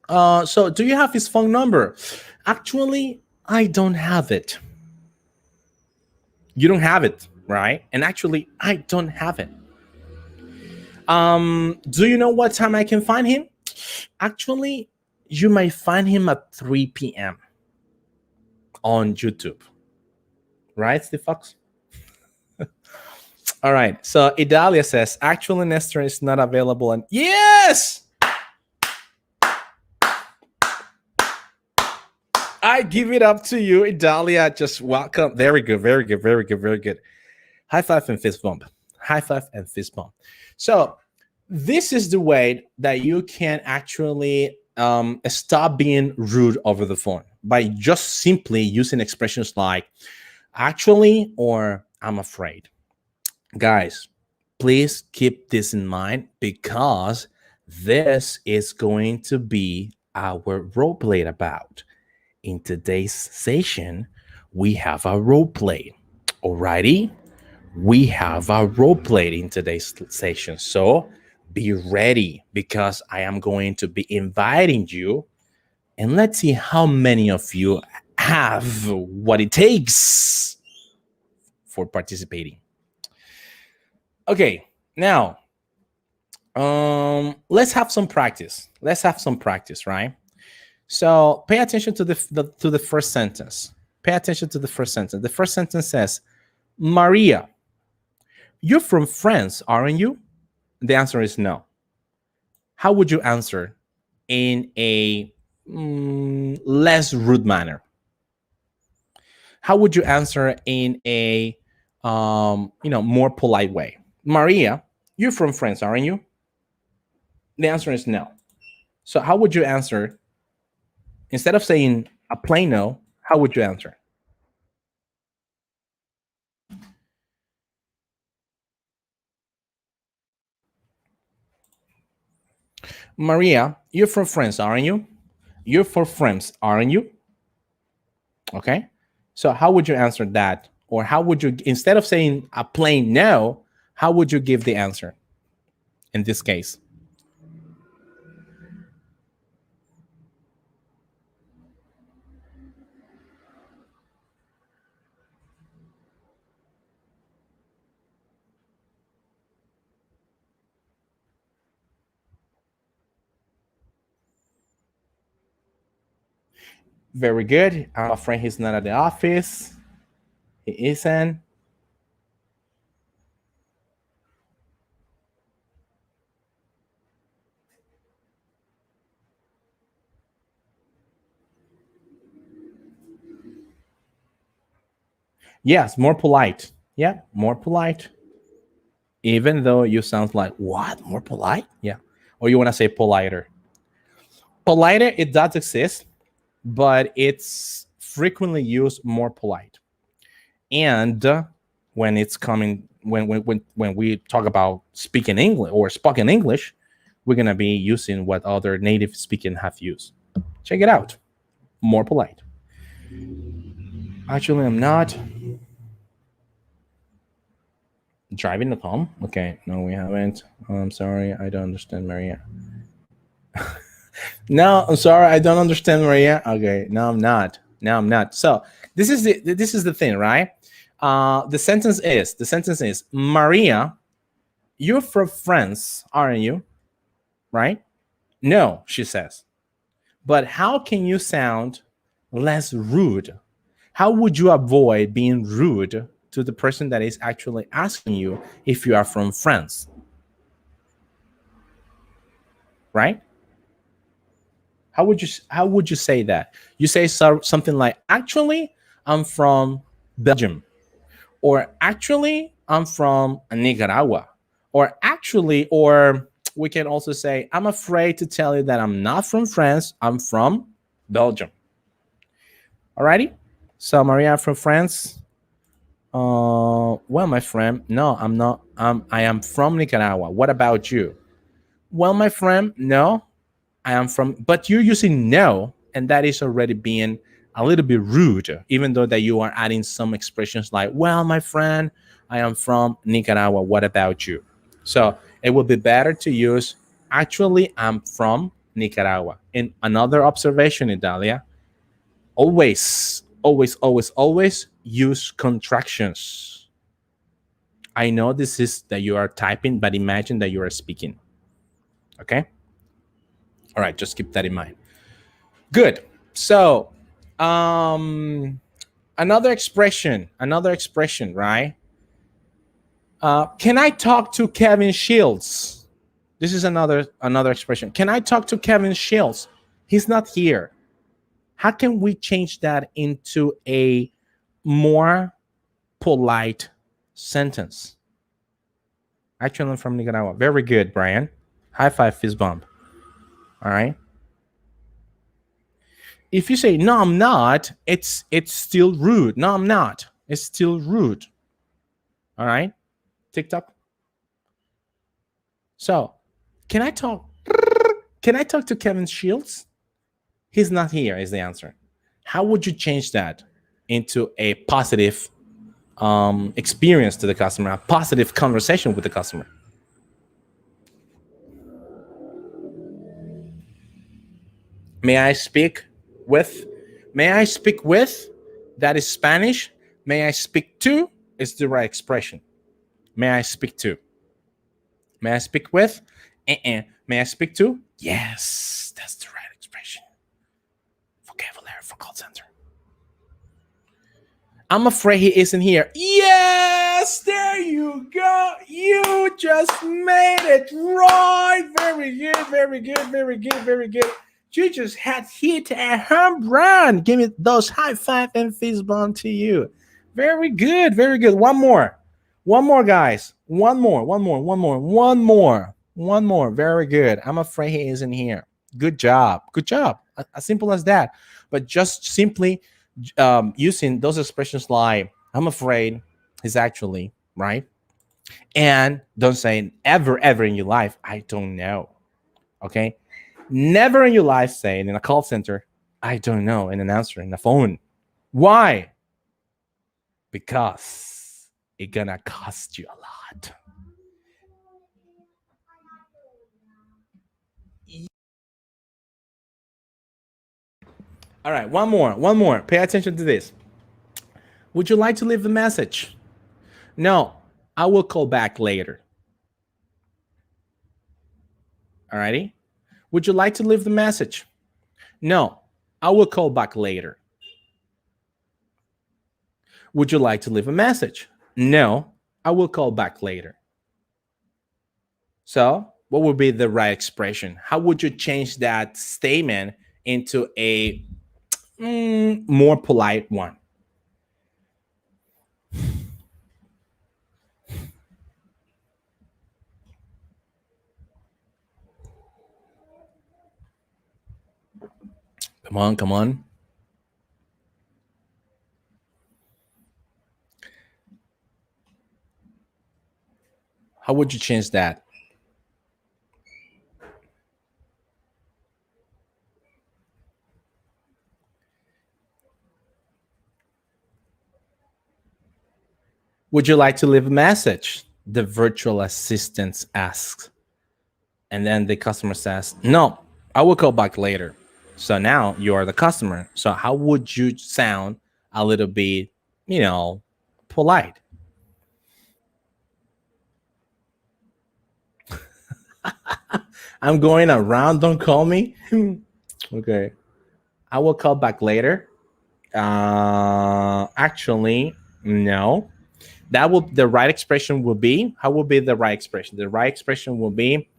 So do you have his phone number? Actually, I don't have it. You don't have it, right? And actually, I don't have it. Do you know what time I can find him? Actually, you might find him at 3 p.m. on YouTube. Right, Steve Fox? All right. So Idalia says, actually, Nestor is not available. And yes! I give it up to you, Idalia. Just welcome. Very good. Very good. Very good. Very good. High five and fist bump. High five and fist bump. So this is the way that you can actually stop being rude over the phone, by just simply using expressions like actually or I'm afraid. Guys, please keep this in mind, because this is going to be our role play about. In today's session, we have a role play. Alrighty? We have a role play in today's session. So be ready, because I am going to be inviting you, and let's see how many of you have what it takes for participating. Okay, now let's have some practice. Let's have some practice, right? So pay attention to the first sentence. Pay attention to the first sentence. The first sentence says, Maria, you're from France, aren't you? The answer is no. How would you answer in a less rude manner? How would you answer in a more polite way? Maria, you're from France, aren't you? The answer is no. So how would you answer? Instead of saying a plain no, how would you answer? Maria, you're from France, aren't you? You're from France, aren't you? Okay. So how would you answer that? Or how would you, instead of saying a plain no, how would you give the answer in this case? Very good. I'm afraid he's not at the office. He isn't. Yes, more polite. Yeah, more polite. Even though you sound like, what? More polite? Yeah. Or you want to say politer. Politer, it does exist, but it's frequently used more polite. And when it's coming, when we talk about speaking English or spoken English, we're going to be using what other native speaking have used. Check it out. More polite. Actually, I'm not. Driving at home? Okay, no, we haven't. I'm sorry, I don't understand, Maria. No, I'm sorry, I don't understand, Maria. Okay, no, I'm not. No, I'm not. So this is the thing, right? The sentence is Maria. You're from France, aren't you? Right? No, she says. But how can you sound less rude? How would you avoid being rude to the person that is actually asking you if you are from France? Right? How would you say that? You say something like, "Actually, I'm from Belgium," or "Actually, I'm from Nicaragua," or "Actually," or we can also say, "I'm afraid to tell you that I'm not from France. I'm from Belgium." Alrighty. So Maria from France. Well, my friend, no, I'm not. I am from Nicaragua. What about you? Well, my friend, no, I am from, but you're using no, and that is already being a little bit rude, even though that you are adding some expressions like, well, my friend, I am from Nicaragua. What about you? So it would be better to use, actually, I'm from Nicaragua. And another observation, Italia, always use contractions. I know this is that you are typing, but imagine that you are speaking. Okay? All right, just keep that in mind. Good. So, another expression, right? Can I talk to Kevin Shields? This is another expression. Can I talk to Kevin Shields? He's not here. How can we change that into a more polite sentence? Actually, I'm from Nicaragua. Very good, Brian. High five, fist bump. All right. If you say no, I'm not, it's still rude. No, I'm not. It's still rude. All right. TikTok. So, can I talk? Can I talk to Kevin Shields? He's not here. Is the answer. How would you change that into a positive experience to the customer, a positive conversation with the customer? May I speak with? May I speak with? That is Spanish. May I speak to is the right expression. May I speak to? May I speak with? May I speak to? Yes, that's the right expression. Vocabulary for call center. I'm afraid he isn't here. Yes, there you go. You just made it right. Very good, very good, very good, very good. You just had hit a home run. Give me those high five and fist bump to you. Very good, very good. One more. One more, guys. One more, one more, one more, one more, one more. Very good. I'm afraid he isn't here. Good job. Good job. As simple as that. But just simply using those expressions like, I'm afraid he's actually, right? And don't say ever in your life, I don't know. Okay? Never in your life say in a call center, I don't know, in an answer in the phone. Why? Because it's gonna cost you a lot. All right, one more. Pay attention to this. Would you like to leave a message? No, I will call back later. All righty. Would you like to leave the message? No, I will call back later. Would you like to leave a message? No, I will call back later. So what would be the right expression? How would you change that statement into a more polite one? Come on, come on. How would you change that? Would you like to leave a message? The virtual assistant asks. And then the customer says, no, I will call back later. So now you are the customer. So how would you sound a little bit, polite? I'm going around, don't call me. Okay. I will call back later. Actually, no. The right expression will be, how will be the right expression? The right expression will be,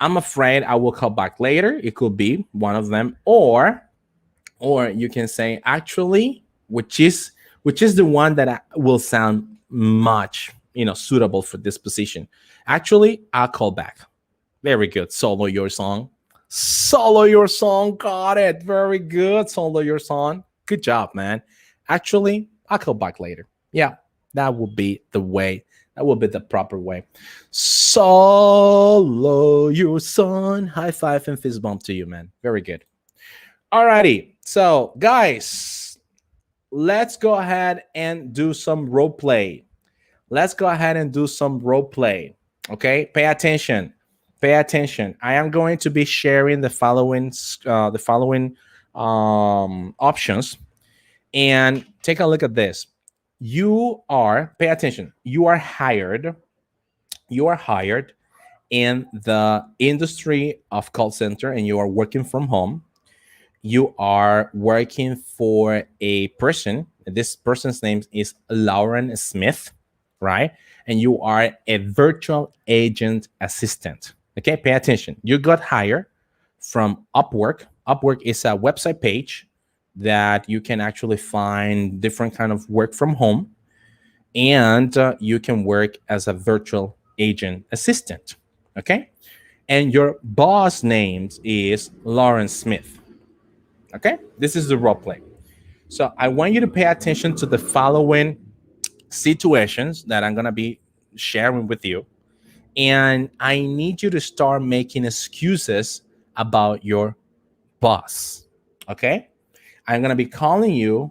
I'm afraid I will call back later. It could be one of them, or you can say actually, which is the one that will sound much, suitable for this position. Actually, I'll call back. Very good. Solo your song. Solo your song. Got it. Very good. Solo your song. Good job, man. Actually, I'll call back later. Yeah, that would be the way. That would be the proper way. Solo your song. High five and fist bump to you, man. Very good. Alrighty. So, guys, let's go ahead and do some role play. Let's go ahead and do some role play. Okay, pay attention. Pay attention. I am going to be sharing the following options, and take a look at this. Pay attention. You are hired in the industry of call center, and you are working from home. You are working for a person. This person's name is Lauren Smith, right? And you are a virtual agent assistant. Okay, pay attention. You got hired from Upwork. Upwork is a website page that you can actually find different kind of work from home, and you can work as a virtual agent assistant. Okay, and your boss name is Lauren Smith. Okay, this is the role play. So I want you to pay attention to the following situations that I'm gonna be sharing with you, and I need you to start making excuses about your boss. Okay, I'm gonna be calling you,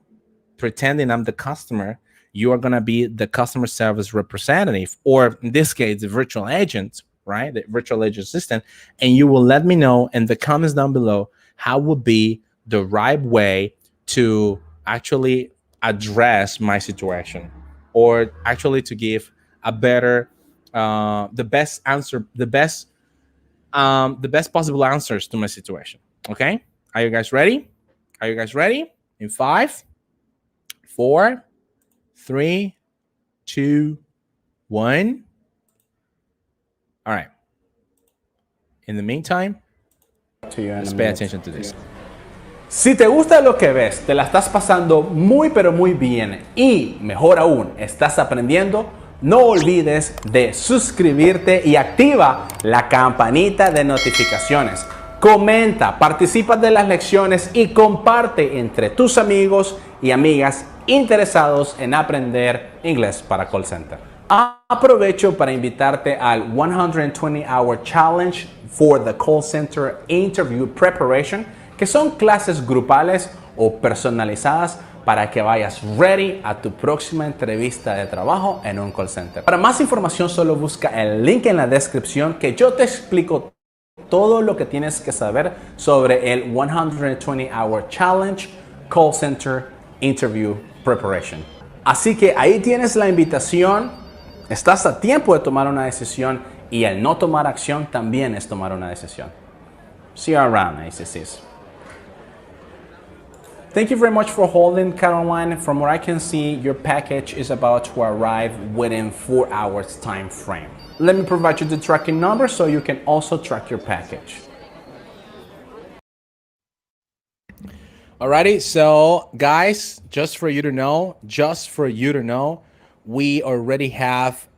pretending I'm the customer. You are gonna be the customer service representative, or in this case, the virtual agent, right? The virtual agent assistant, and you will let me know in the comments down below how would be the right way to actually address my situation, or actually to give a better, the best possible answers to my situation. Okay, are you guys ready? Are you guys ready? In 5, 4, 3, 2, 1. All right. In the meantime, let's pay attention to this. Si te gusta lo que ves, te la estás pasando muy pero muy bien y, mejor aún, estás aprendiendo, no olvides de suscribirte y activa la campanita de notificaciones. Comenta, participa de las lecciones y comparte entre tus amigos y amigas interesados en aprender inglés para call center. Aprovecho para invitarte al 120-Hour Challenge for the Call Center Interview Preparation, que son clases grupales o personalizadas para que vayas ready a tu próxima entrevista de trabajo en un call center. Para más información, solo busca el link en la descripción, que yo te explico todo lo que tienes que saber sobre el 120-Hour Challenge Call Center Interview Preparation. Así que ahí tienes la invitación. Estás a tiempo de tomar una decisión, y el no tomar acción también es tomar una decisión. See you around, ACCs. Thank you very much for holding, Caroline. From what I can see, your package is about to arrive within 4 hours time frame. Let me provide you the tracking number so you can also track your package. Alrighty, so guys, just for you to know, we already have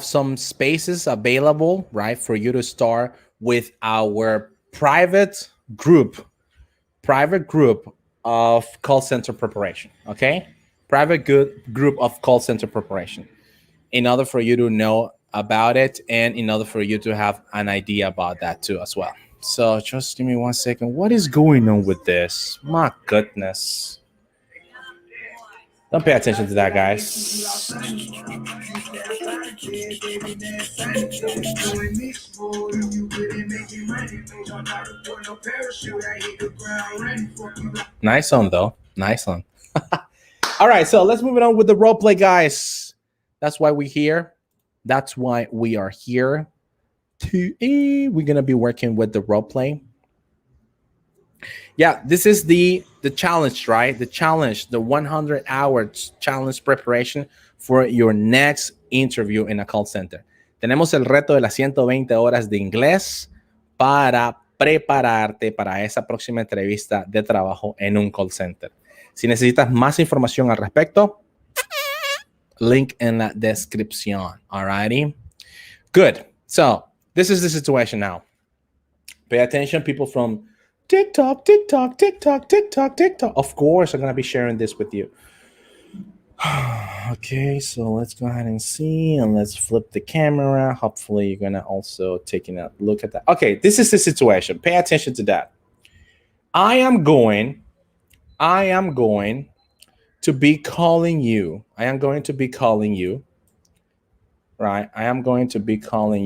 some spaces available, right, for you to start with our private group of call center preparation. Okay, private group of call center preparation. In order for you to know about it, and in order for you to have an idea about that too as well. So just give me 1 second. What is going on with this? My goodness. Don't pay attention to that, guys. Nice one, though. Nice one. All right, so let's move it on with the role play, guys. That's why we're here. That's why we are here. We're going to be working with the role play. Yeah, this is the challenge, right? The challenge, the 100-hour challenge preparation for your next interview in a call center. Tenemos el reto de las 120 horas de inglés para prepararte para esa próxima entrevista de trabajo en un call center. Si necesitas más información al respecto, link en la descripción. Alrighty? Good. So, this is the situation now. Pay attention, people from TikTok. Of course, I'm going to be sharing this with you. Okay, so let's go ahead and see, and let's flip the camera. Hopefully, you're going to also take a look at that. Okay, this is the situation. Pay attention to that. I am going to be calling you. Right? I am going to be calling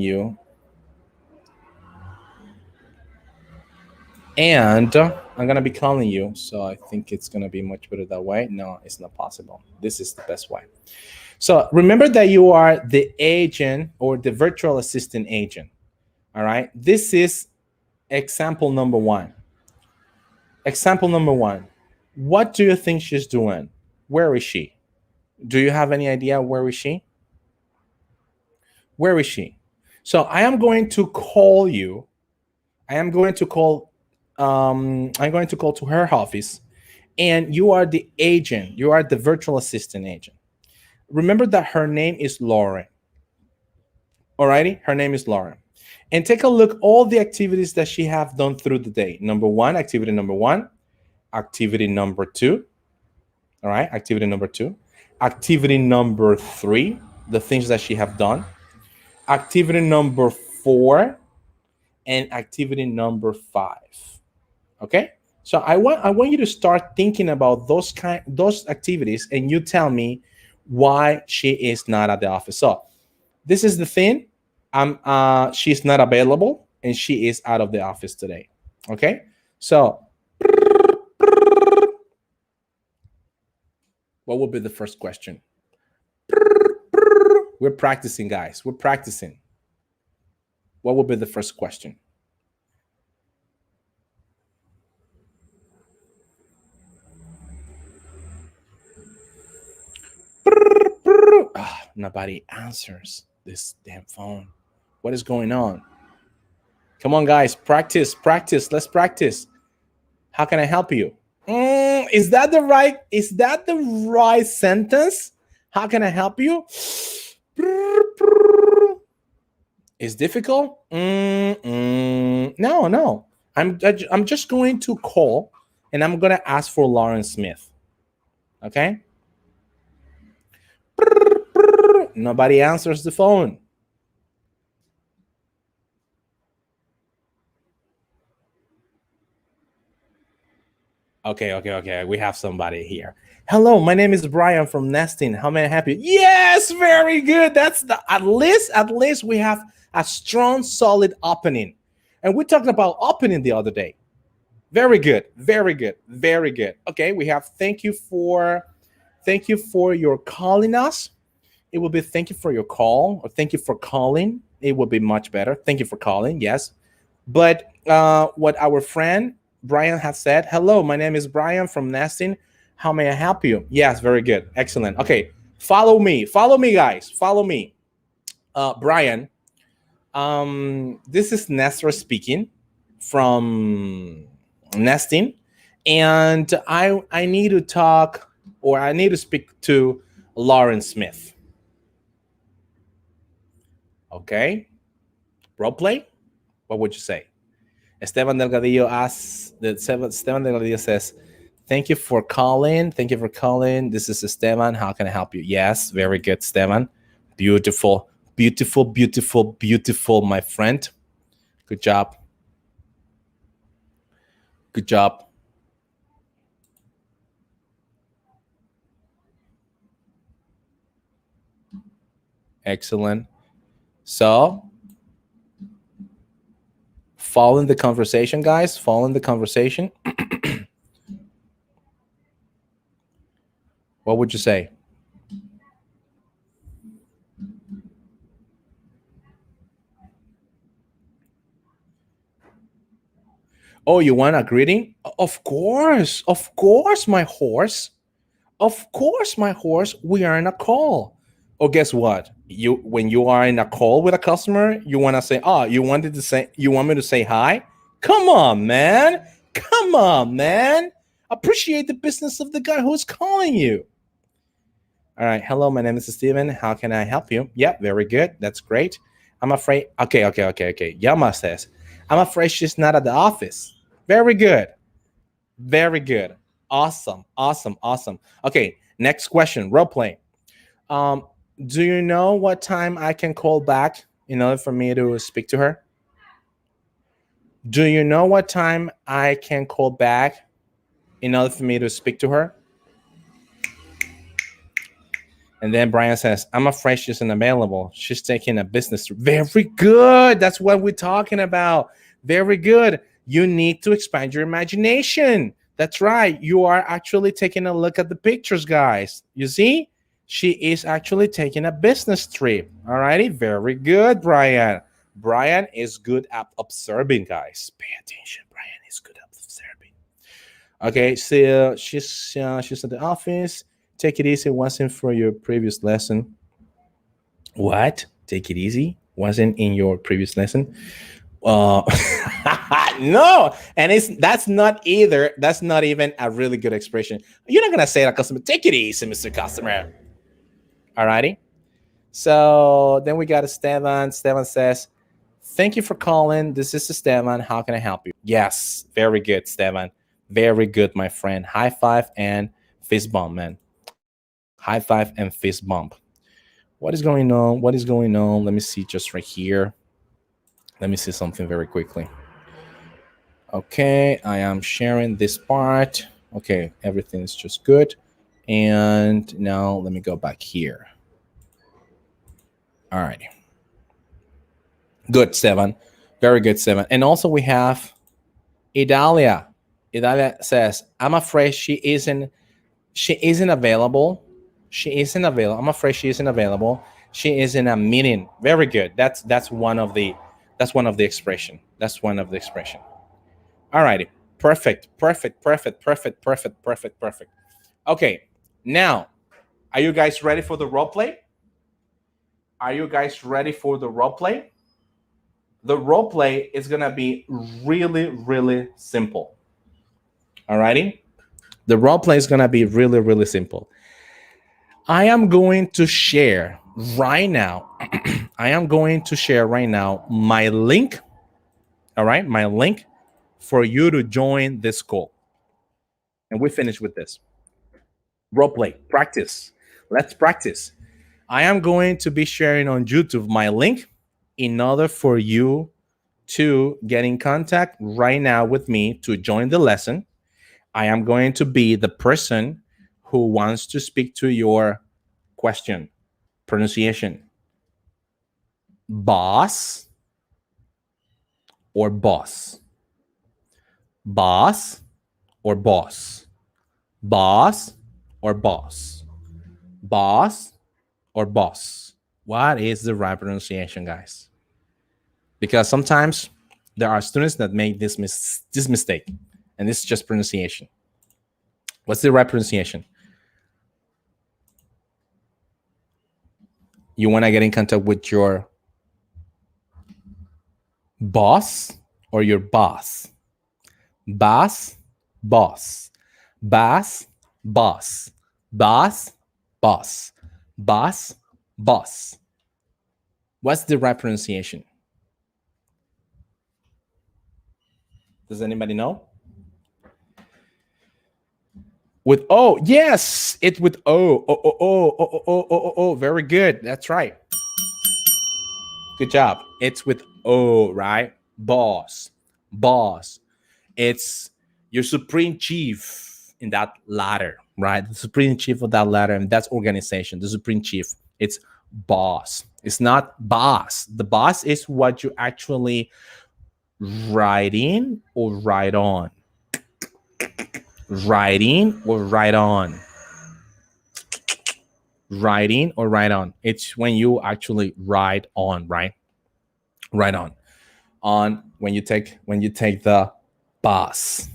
you. And I'm going to be calling you, so I think it's going to be much better that way. No, it's not possible. This is the best way. So remember that you are the agent or the virtual assistant agent. All right. This is example number one. Example number one. What do you think she's doing? Where is she? Do you have any idea where is she? Where is she? So I am going to call you. I'm going to call to her office, and you are the agent. You are the virtual assistant agent. Remember that her name is Lauren. Alrighty, her name is Lauren. And take a look all the activities that she have done through the day. Activity number one, activity number two. All right, activity number two, activity number three, the things that she have done, activity number four, and activity number five. Okay, so I want you to start thinking about those activities, and you tell me why she is not at the office. So this is the thing. She's not available, and she is out of the office today. Okay, so what would be the first question? We're practicing, guys. We're practicing. What would be the first question? Nobody answers this damn phone. What is going on? Come on, guys. Practice. Let's practice. How can I help you? Is that the right sentence? How can I help you? It's difficult? No. I'm just going to call, and I'm going to ask for Lauren Smith. Okay? Nobody answers the phone. Okay. We have somebody here. Hello, my name is Brian from Nesting. How may I help you? Yes, very good. That's at least we have a strong, solid opening. And we talked about opening the other day. Very good. Okay, we have thank you for your calling us. It will be thank you for your call, or thank you for calling. It will be much better. Thank you for calling, yes. But what our friend Brian has said, hello, my name is Brian from Nesting. How may I help you? Yes, very good. Excellent. Okay, follow me. Follow me, guys. Follow me. Brian, this is Nestor speaking from Nesting. And I need to talk, or I need to speak to Lauren Smith. Okay. Role play? What would you say? Esteban Delgadillo says, thank you for calling. Thank you for calling. This is Esteban. How can I help you? Yes, very good, Esteban. Beautiful, beautiful, beautiful, beautiful, my friend. Good job. Good job. Excellent. So, follow the conversation, guys. Follow the conversation. What would you say? Oh, you want a greeting? Of course, my horse. Of course, my horse. We are in a call. Oh, guess what? When you are in a call with a customer, you want to say, "Oh, you want me to say hi?" Come on, man. Come on, man. Appreciate the business of the guy who's calling you. All right. Hello, my name is Steven. How can I help you? Yeah, very good. That's great. I'm afraid. Okay. Yama says, I'm afraid she's not at the office. Very good. Very good. Awesome. Okay, next question. Role play. Do you know what time I can call back in order for me to speak to her? Do you know what time I can call back in order for me to speak to her? And then Brian says, I'm afraid she's unavailable. She's taking a business trip. Very good. That's what we're talking about. Very good. You need to expand your imagination. That's right. You are actually taking a look at the pictures, guys. You see? She is actually taking a business trip. All righty. Very good, Brian. Brian is good at observing, guys. Pay attention. Brian is good at observing. Okay, so she's at the office. Take it easy. Wasn't for your previous lesson. What? Take it easy? Wasn't in your previous lesson? No, and that's not even a really good expression. You're not gonna say to a customer, take it easy, Mr. Customer. Alrighty. So then we got Esteban. Esteban says, thank you for calling. This is Esteban. How can I help you? Yes, very good, Esteban. Very good, my friend. High five and fist bump, man. High five and fist bump. What is going on? Let me see just right here. Let me see something very quickly. Okay, I am sharing this part. Okay, everything is just good. And now let me go back here. All right. Good, Seven. Very good, Seven. And also we have Idalia. Idalia says, I'm afraid she isn't available. I'm afraid she isn't available. She is in a meeting. Very good. That's one of the expression. All righty. Perfect. Okay. Now, are you guys ready for the role play? The role play is going to be really, really simple. All righty. The role play is going to be really, really simple. I am going to share right now. My link. All right. My link for you to join this call. And we finish with this. Role play. Practice. Let's practice. I am going to be sharing on YouTube my link in order for you to get in contact right now with me to join the lesson. I am going to be the person who wants to speak to your question. Pronunciation. Boss or boss? Boss or boss? Boss or boss? Boss or boss? What is the right pronunciation, guys? Because sometimes there are students that make this mistake. And this is just pronunciation. What's the right pronunciation? You want to get in contact with your boss or your boss? Boss, boss. Boss, boss. Boss, boss. Boss, boss. What's the right pronunciation? Does anybody know? With O, yes, it's with O. Oh. Very good. That's right. Good job. It's with O, right? Boss, boss. It's your supreme chief in that ladder, right? The supreme chief of that ladder, and that's organization. The supreme chief. It's boss. It's not boss. The boss is what you actually write in or write on. Writing or write on. Writing or write on. It's when you actually write on, right? Write on. On when you take the boss.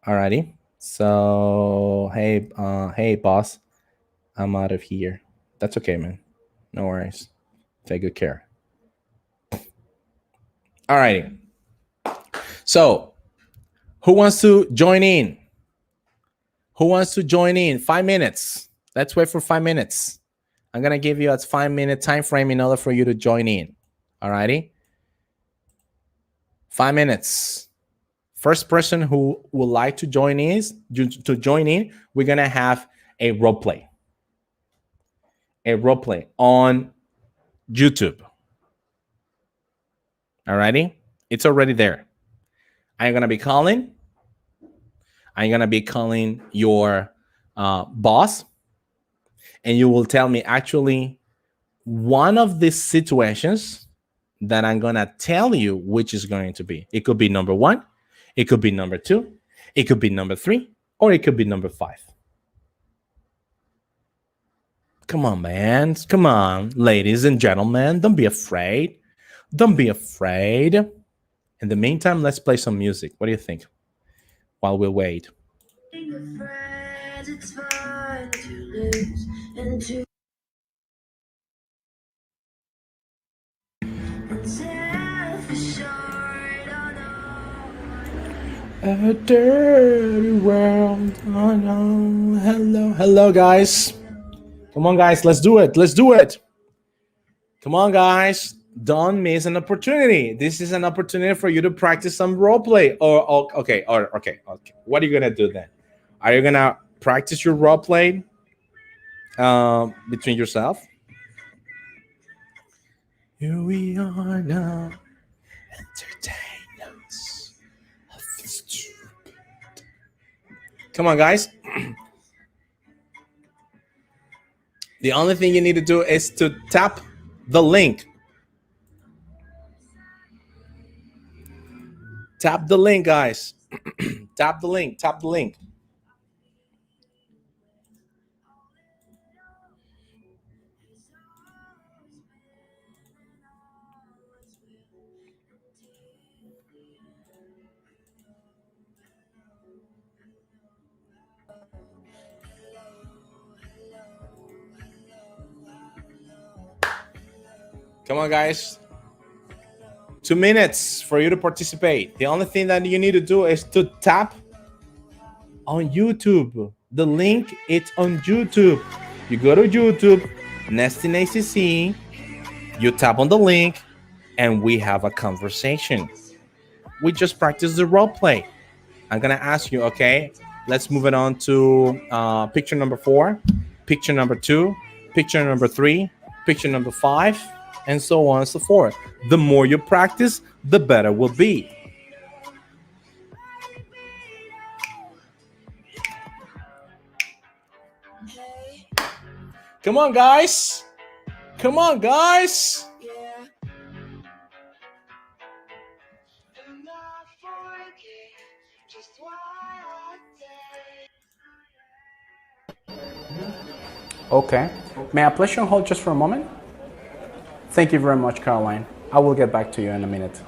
Alrighty. So hey boss, I'm out of here. That's okay, man. No worries. Take good care. Alrighty. So who wants to join in? Who wants to join in? 5 minutes. Let's wait for 5 minutes. I'm going to give you a 5-minute time frame in order for you to join in. All righty? 5 minutes. First person who would like to join in, we're going to have a role play. A role play on YouTube. All righty? It's already there. I'm going to be calling. I'm going to be calling your boss. And you will tell me actually one of these situations that I'm going to tell you which is going to be. It could be number 1. It could be number 2. It could be number 3. Or it could be number 5. Come on, man. Come on, ladies and gentlemen. Don't be afraid. Don't be afraid. In the meantime, let's play some music. What do you think? While we wait. A dirty world. Oh no. Hello, guys. Come on, guys. Let's do it. Let's do it. Come on, guys. Don't miss an opportunity. This is an opportunity for you to practice some role play. Okay. What are you gonna do then? Are you gonna practice your role play between yourself? Here we are now. Entertain us. Come on, guys. The only thing you need to do is to tap the link. Tap the link, guys. Tap the link. Tap the link. Come on, guys. 2 minutes for you to participate. The only thing that you need to do is to tap on YouTube. The link is on YouTube. You go to YouTube, Nesting ACC, you tap on the link, and we have a conversation. We just practice the role play. I'm gonna ask you, okay? Let's move it on to picture number 4, picture number 2, picture number 3, picture number 5, and so on and so forth. The more you practice, the better it will be. Come on, guys. Come on, guys. Okay. May I place you on hold just for a moment? Thank you very much, Caroline. I will get back to you in a minute.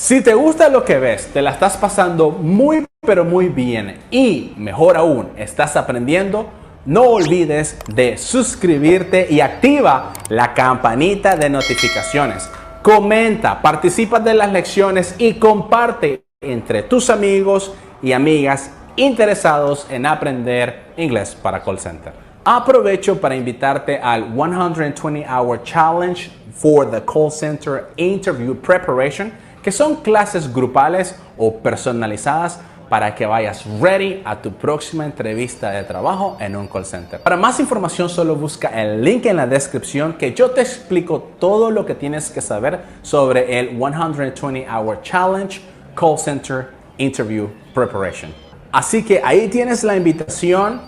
Si te gusta lo que ves, te la estás pasando muy pero muy bien y mejor aún, estás aprendiendo, no olvides de suscribirte y activa la campanita de notificaciones. Comenta, participa de las lecciones y comparte entre tus amigos y amigas interesados en aprender inglés para call center. Aprovecho para invitarte al 120 Hour Challenge for the Call Center Interview Preparation, que son clases grupales o personalizadas para que vayas ready a tu próxima entrevista de trabajo en un call center. Para más información solo busca el link en la descripción que yo te explico todo lo que tienes que saber sobre el 120 Hour Challenge Call Center Interview Preparation. Así que ahí tienes la invitación,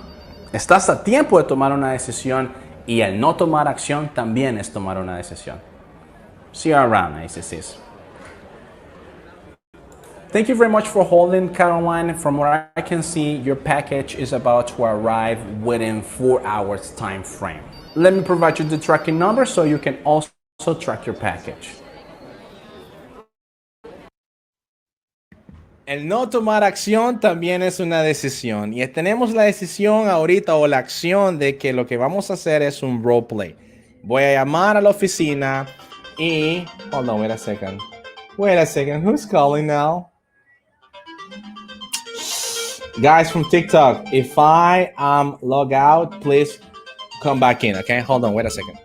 estás a tiempo de tomar una decisión y el no tomar acción también es tomar una decisión. See you around, ACCs. Thank you very much for holding, Caroline. From what I can see, your package is about to arrive within 4 hours time frame. Let me provide you the tracking number so you can also track your package. El no tomar acción también es una decisión. Y tenemos la decisión ahorita o la acción de que lo que vamos a hacer es un roleplay. Voy a llamar a la oficina y... Hold on, wait a second. Wait a second, who's calling now? Guys from TikTok, if I log out, please come back in, okay? Hold on, wait a second.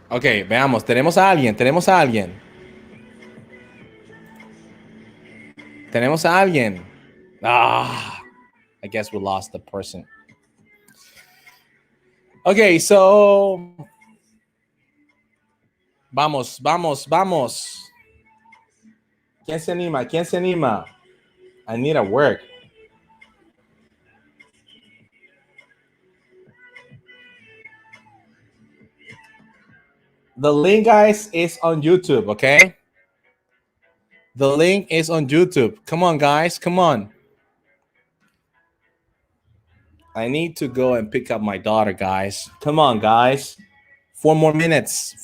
Ok, veamos, tenemos a alguien. Tenemos a alguien. Ah, I guess we lost the person. Ok, so... Vamos. ¿Quién se anima? I need a work. The link, guys, is on YouTube, okay? The link is on YouTube. Come on, guys. Come on. I need to go and pick up my daughter, guys. Come on, guys. 4 more minutes.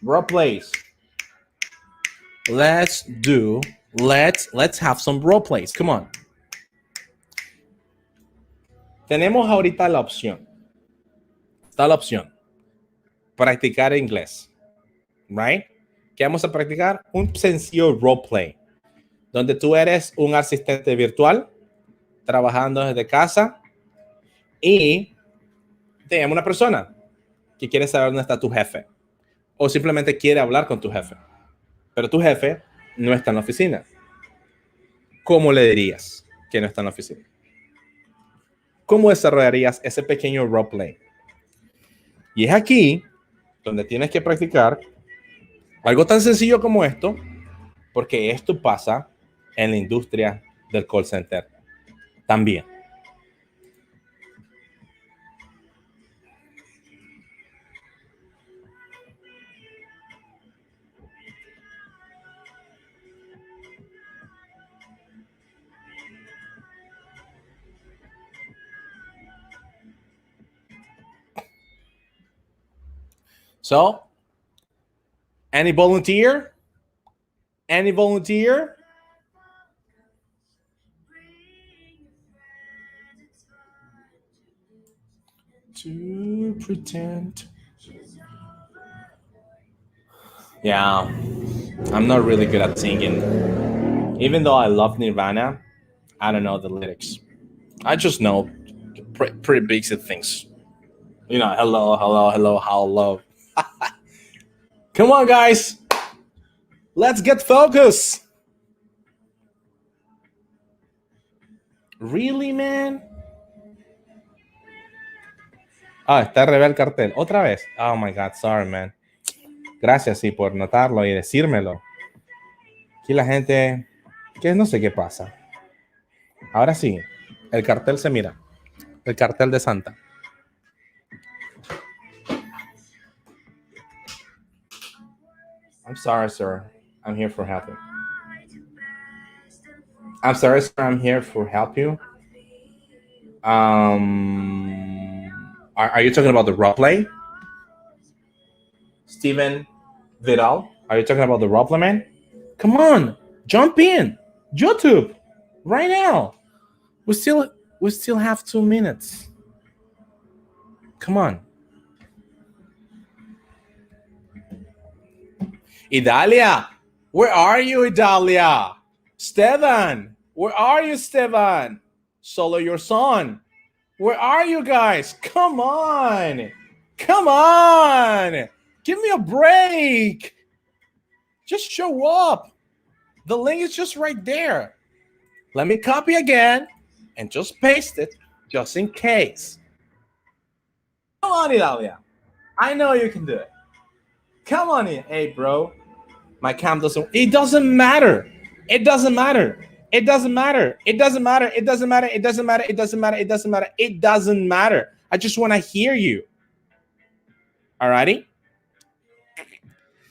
Role plays. Let's have some role plays. Come on. Tenemos ahorita la opción. Está la opción. Practicar inglés. Right? ¿Qué vamos a practicar? Un sencillo roleplay, donde tú eres un asistente virtual trabajando desde casa y te llama una persona que quiere saber dónde está tu jefe o simplemente quiere hablar con tu jefe, pero tu jefe no está en la oficina. ¿Cómo le dirías que no está en la oficina? ¿Cómo desarrollarías ese pequeño roleplay? Y es aquí donde tienes que practicar algo tan sencillo como esto, porque esto pasa en la industria del call center también. So, any volunteer? to pretend. Yeah, I'm not really good at singing. Even though I love Nirvana, I don't know the lyrics. I just know pretty basic things. You know, hello, hello, hello, hello. Come on, guys. Let's get focused. Really, man? Ah, está arriba el cartel. Otra vez. Oh my God, sorry, man. Gracias, sí, por notarlo y decírmelo. Aquí la gente, que no sé qué pasa. Ahora sí, el cartel se mira. El cartel de Santa. I'm sorry, sir. I'm here for help you. I'm sorry, sir. I'm here for help you. Are you talking about the roleplay? Steven Vidal? Are you talking about the roleplay, man? Come on, jump in. YouTube, right now. We still have 2 minutes. Come on. Idalia, where are you, Idalia? Stevan, where are you, Stevan? Solo, your son. Where are you guys? Come on. Come on. Give me a break. Just show up. The link is just right there. Let me copy again and just paste it just in case. Come on, Idalia. I know you can do it. Come on in. Hey, bro. My cam doesn't. It doesn't matter. It doesn't matter. It doesn't matter. It doesn't matter. It doesn't matter. It doesn't matter. It doesn't matter. It doesn't matter. It doesn't matter. I just want to hear you. Alrighty?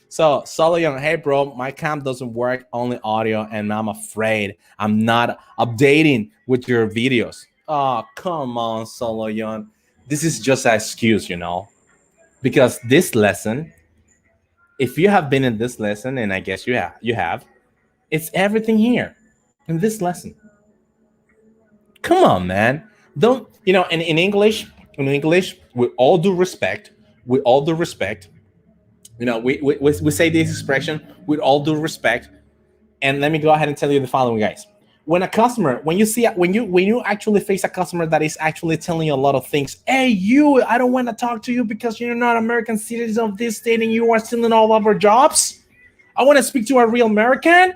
So, Solo Young, hey, bro, my cam doesn't work, only audio, and I'm afraid I'm not updating with your videos. Oh, come on, Solo Young. This is just an excuse, you know? Because this lesson, if you have been in this lesson, and I guess you have, it's everything here in this lesson. Come on, man. Don't, you know, in English, with all due respect, you know, we say this expression with all due respect. And let me go ahead and tell you the following, guys. When you actually face a customer that is actually telling you a lot of things, hey, you, I don't want to talk to you because you're not American citizen of this state and you are stealing all of our jobs. I want to speak to a real American.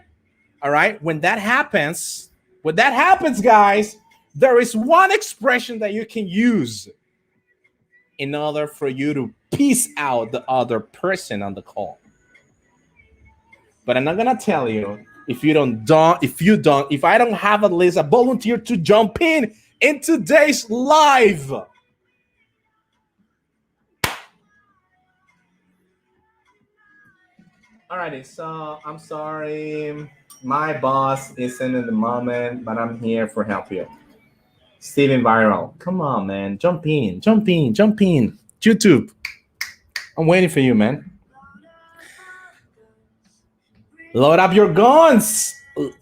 All right. When that happens, guys, there is one expression that you can use in order for you to peace out the other person on the call. But I'm not gonna tell you if I don't have at least a volunteer to jump in today's live. Alrighty, so I'm sorry, my boss isn't in the moment, but I'm here for help you. Steven Viral, come on, man, jump in. YouTube, I'm waiting for you, man. Load up your guns.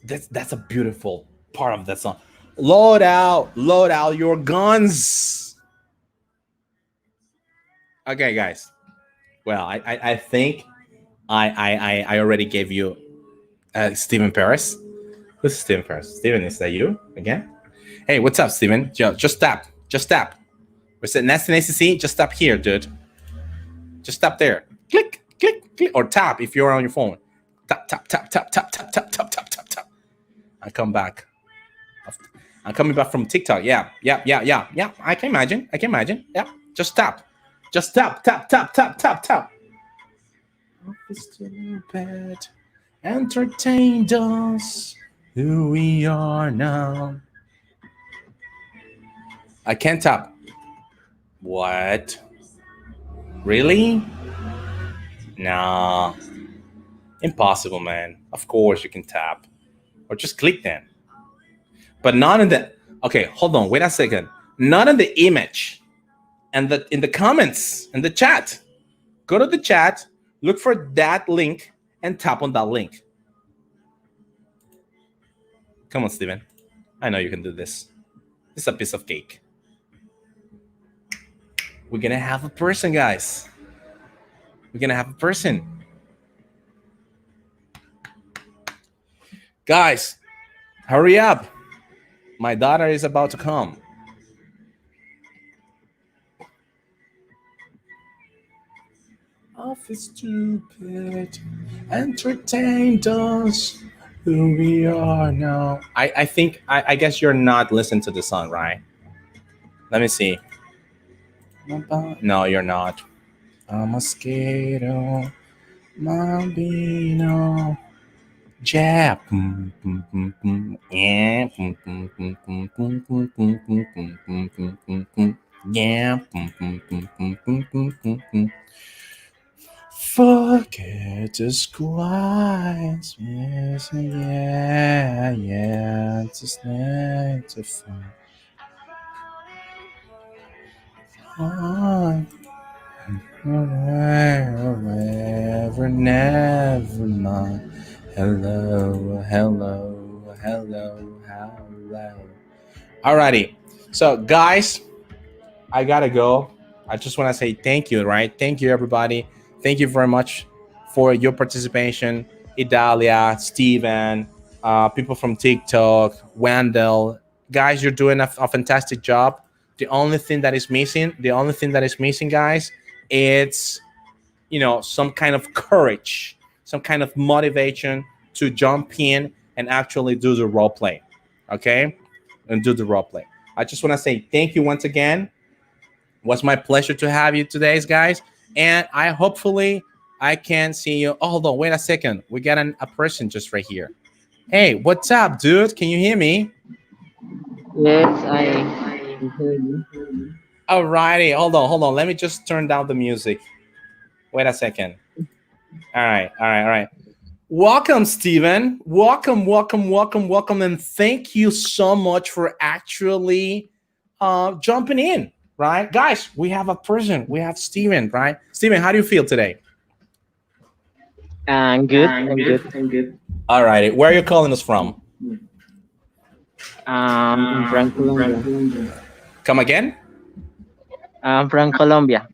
That's a beautiful part of that song. Load out your guns. Okay, guys. Well, I think I already gave you Steven Paris. Who's Steven Paris? Steven, is that you again? Hey, what's up, Steven? Just tap. Where's it? Nasty see? Just tap here, dude. Just tap there. Click, or tap if you're on your phone. Tap. I come back. I'm coming back from TikTok. Yeah. I can imagine. Yeah. Just tap. Tap. Stupid. Entertained us. Who we are now. I can't tap. What? Really? Nah. Impossible, man. Of course you can tap. Or just click then. But not in the... Okay, hold on. Wait a second. Not in the image. And in the comments. In the chat. Go to the chat. Look for that link. And tap on that link. Come on, Steven. I know you can do this. It's a piece of cake. We're gonna have a person, guys. We're gonna have a person. Guys, hurry up. My daughter is about to come. Off is stupid, entertained us who we are now. I guess you're not listening to the song, right? Let me see. No, you're not. A mosquito, Mambino, Jap. Yeah. Yeah. Forget the squads. Yes, yeah. Just need to find. Never, never mind. Hello. Alrighty. So, guys, I gotta go. I just want to say thank you, right? Thank you, everybody. Thank you very much for your participation. Idalia, Steven, people from TikTok, Wendell. Guys, you're doing a fantastic job. The only thing that is missing, guys, it's some kind of courage, some kind of motivation to jump in and actually do the role play. Okay? And do the role play. I just want to say thank you once again. It was my pleasure to have you today, guys. And hopefully I can see you. Oh, hold on, wait a second. We got a person just right here. Hey, what's up, dude? Can you hear me? Yes, I can hear you. Alrighty, hold on. Let me just turn down the music. Wait a second. All right. Welcome, Steven. Welcome. And thank you so much for actually jumping in, right? Guys, we have a person. We have Steven, right? Steven, how do you feel today? I'm good. I'm good. All right. Where are you calling us from? I'm from Colombia. Come again? I'm from Colombia.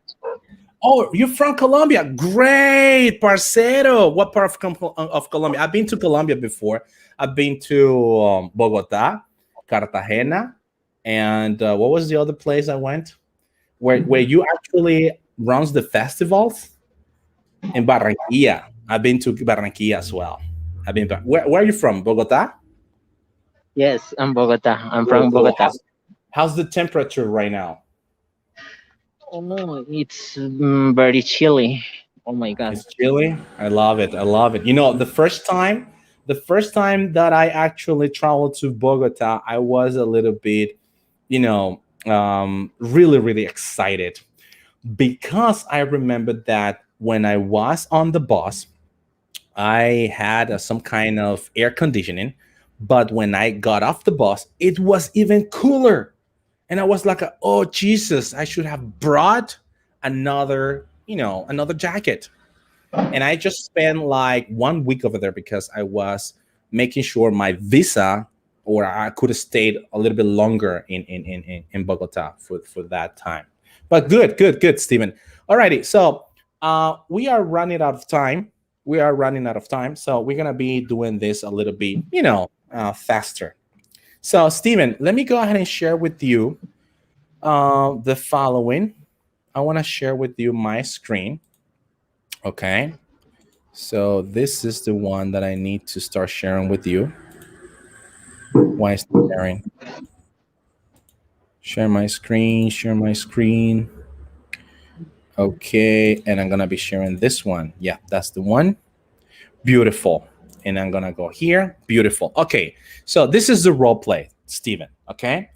Oh, you're from Colombia. Great, parcero. What part of Colombia? I've been to Colombia before. I've been to Bogota, Cartagena, and what was the other place I went? Where you actually runs the festivals? In Barranquilla. I've been to Barranquilla as well. Where are you from? Bogota? Yes, I'm Bogota. I'm from Bogota. How's the temperature right now? Oh no, it's very chilly. Oh my god. It's chilly. I love it. You know, the first time that I actually traveled to Bogota, I was a little bit, really excited because I remember that when I was on the bus, I had some kind of air conditioning, but when I got off the bus, it was even cooler. And I was like, oh, Jesus, I should have brought another jacket. And I just spent like 1 week over there because I was making sure my visa, or I could have stayed a little bit longer in Bogota for that time. But good, Steven. Alrighty, so we are running out of time. So we're going to be doing this a little bit, faster. So, Steven, let me go ahead and share with you the following. I want to share with you my screen. Okay. So this is the one that I need to start sharing with you. Why is it sharing? Share my screen. Okay. And I'm going to be sharing this one. Yeah, that's the one. Beautiful. And I'm going to go here. Beautiful. Okay. So this is the role play, Steven. Okay.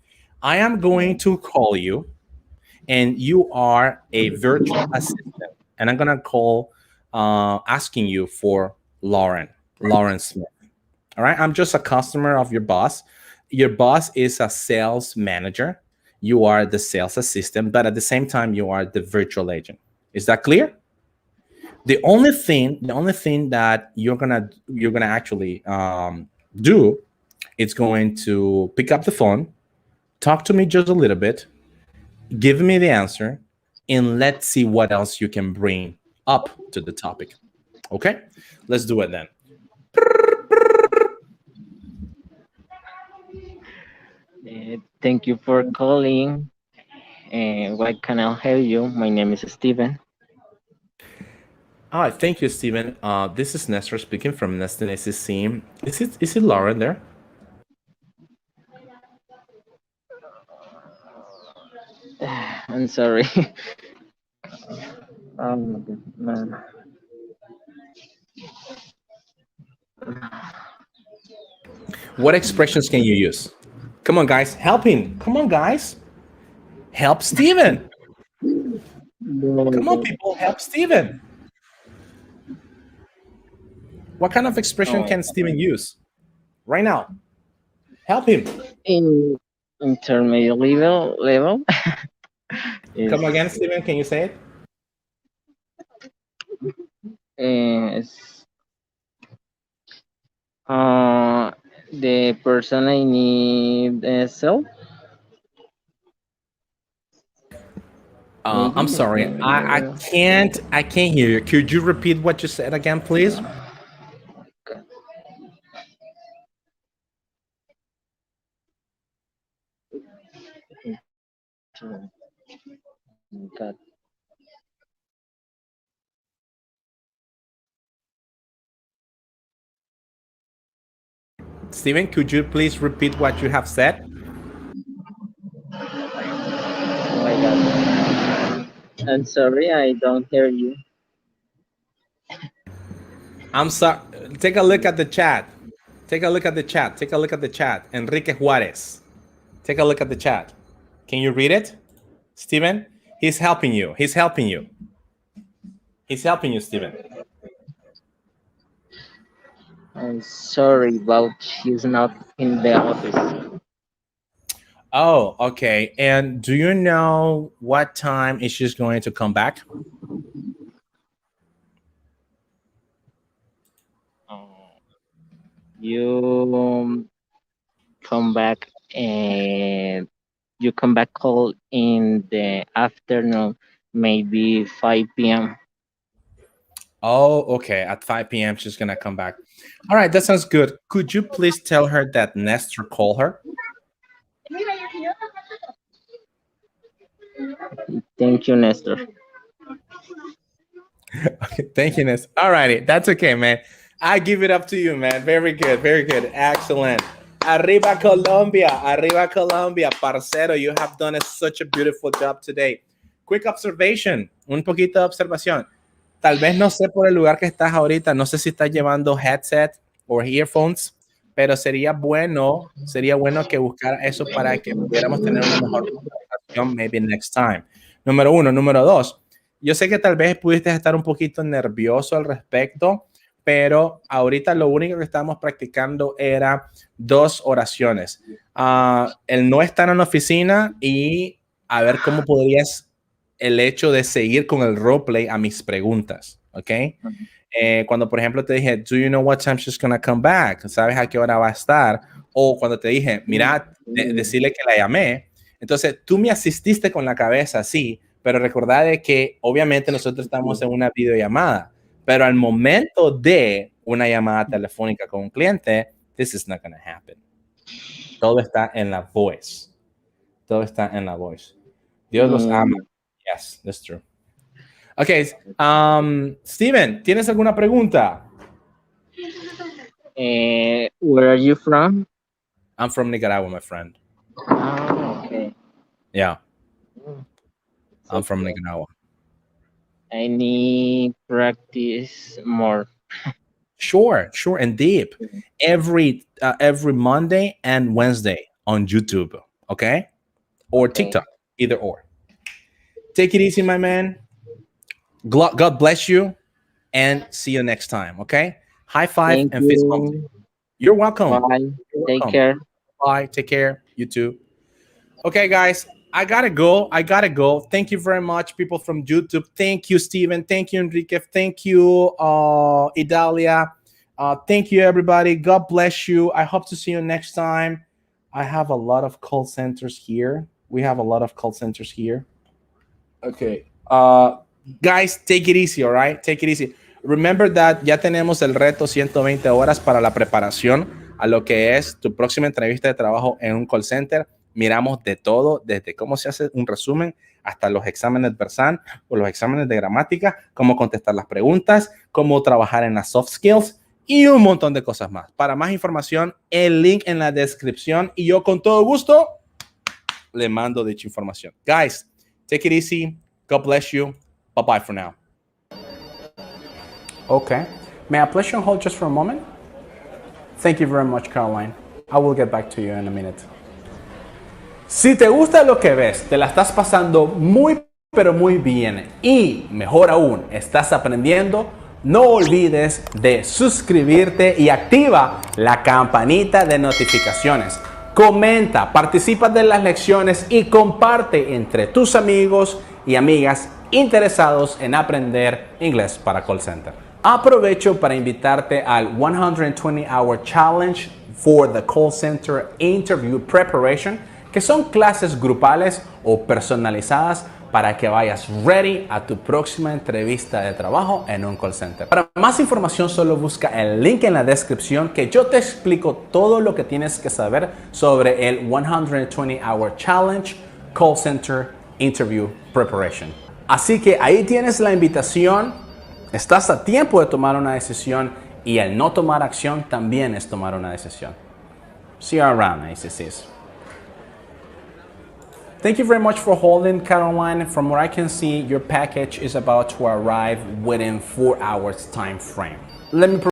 I am going to call you, and you are a virtual assistant. And I'm going to call, asking you for Lauren Smith. All right. I'm just a customer of your boss. Your boss is a sales manager. You are the sales assistant, but at the same time, you are the virtual agent. Is that clear? The only thing that you're gonna actually do is going to pick up the phone, talk to me just a little bit, give me the answer, and let's see what else you can bring up to the topic. Okay, let's do it then. Thank you for calling. What can I help you? My name is Steven. All right, thank you, Steven. This is Nestor speaking from Nestor SCC. Is it Lauren there? I'm sorry. No. What expressions can you use? Come on, guys, help him. Come on, guys, help Steven. Come on, people, help Steven. What kind of expression can Steven use right now? Help him. In intermediate level. Come again, Steven. Can you say it? Is the person I need help. I'm sorry. I can't hear you. Could you repeat what you said again, please? God. Steven, could you please repeat what you have said? Oh my God. I'm sorry, I don't hear you. I'm sorry. Take a look at the chat. Take a look at the chat. Take a look at the chat. Enrique Juarez. Take a look at the chat. Can you read it? Steven, he's helping you. He's helping you. He's helping you, Steven. I'm sorry, but she's not in the office. Oh, okay. And do you know what time is she going to come back? You come back and you come back call in the afternoon, maybe 5 p.m. Oh, okay. At 5 p.m., she's going to come back. All right. That sounds good. Could you please tell her that Nestor called her? Thank you, Nestor. Okay, thank you, Nestor. All righty. That's okay, man. I give it up to you, man. Very good. Very good. Excellent. Arriba Colombia. Arriba Colombia. Parcero, you have done such a beautiful job today. Quick observation. Un poquito de observación. Tal vez no sé por el lugar que estás ahorita. No sé si estás llevando headset o earphones, pero sería bueno que buscara eso para que pudiéramos tener una mejor conversación maybe next time. Número uno. Número dos. Yo sé que tal vez pudiste estar un poquito nervioso al respecto, pero ahorita lo único que estábamos practicando era 2 oraciones. El no estar en la oficina y a ver cómo podrías el hecho de seguir con el roleplay a mis preguntas, ¿ok? Cuando, por ejemplo, te dije, do you know what time she's gonna come back? ¿Sabes a qué hora va a estar? O cuando te dije, mira, decirle que la llamé. Entonces, tú me asististe con la cabeza, sí, pero recordá de que obviamente nosotros estamos en una videollamada, pero al momento de una llamada telefónica con un cliente, this is not going to happen. Todo está en la voice. Todo está en la voice. Dios los ama. Yes, that's true. Okay, Steven, ¿tienes alguna pregunta? Where are you from? I'm from Nicaragua, my friend. Oh, okay. Yeah. I'm from Nicaragua. I need practice more. Sure, and deep. Every Monday and Wednesday on YouTube, okay? Or TikTok, either or. Take it easy, my man. God bless you, and see you next time, okay? High five Thank and fist bump. You're welcome. Bye. You're Take welcome. care. Bye. Take care. You too. Okay, guys. I gotta go. Thank you very much, people from YouTube. Thank you, Steven. Thank you, Enrique. Thank you, Idalia. Thank you, everybody. God bless you. I hope to see you next time. I have a lot of call centers here. We have a lot of call centers here. Okay. Guys, take it easy, all right? Take it easy. Remember that ya tenemos el reto 120 horas para la preparación a lo que es tu próxima entrevista de trabajo en un call center. Miramos de todo, desde cómo se hace un resumen hasta los exámenes Versan o los exámenes de gramática, cómo contestar las preguntas, cómo trabajar en las soft skills y un montón de cosas más. Para más información, el link en la descripción y yo con todo gusto le mando dicha información. Guys, take it easy. God bless you. Bye-bye for now. Okay. May I place you on hold just for a moment? Thank you very much, Caroline. I will get back to you in a minute. Si te gusta lo que ves, te la estás pasando muy pero muy bien y mejor aún, estás aprendiendo, no olvides de suscribirte y activa la campanita de notificaciones. Comenta, participa de las lecciones y comparte entre tus amigos y amigas interesados en aprender inglés para call center. Aprovecho para invitarte al 120 Hour Challenge for the Call Center Interview Preparation, que son clases grupales o personalizadas para que vayas ready a tu próxima entrevista de trabajo en un call center. Para más información solo busca el link en la descripción que yo te explico todo lo que tienes que saber sobre el 120 Hour Challenge Call Center Interview Preparation. Así que ahí tienes la invitación, estás a tiempo de tomar una decisión y el no tomar acción también es tomar una decisión. See you around, ACCs. Thank you very much for holding, Caroline. From what I can see, your package is about to arrive within 4 hours time frame. Let me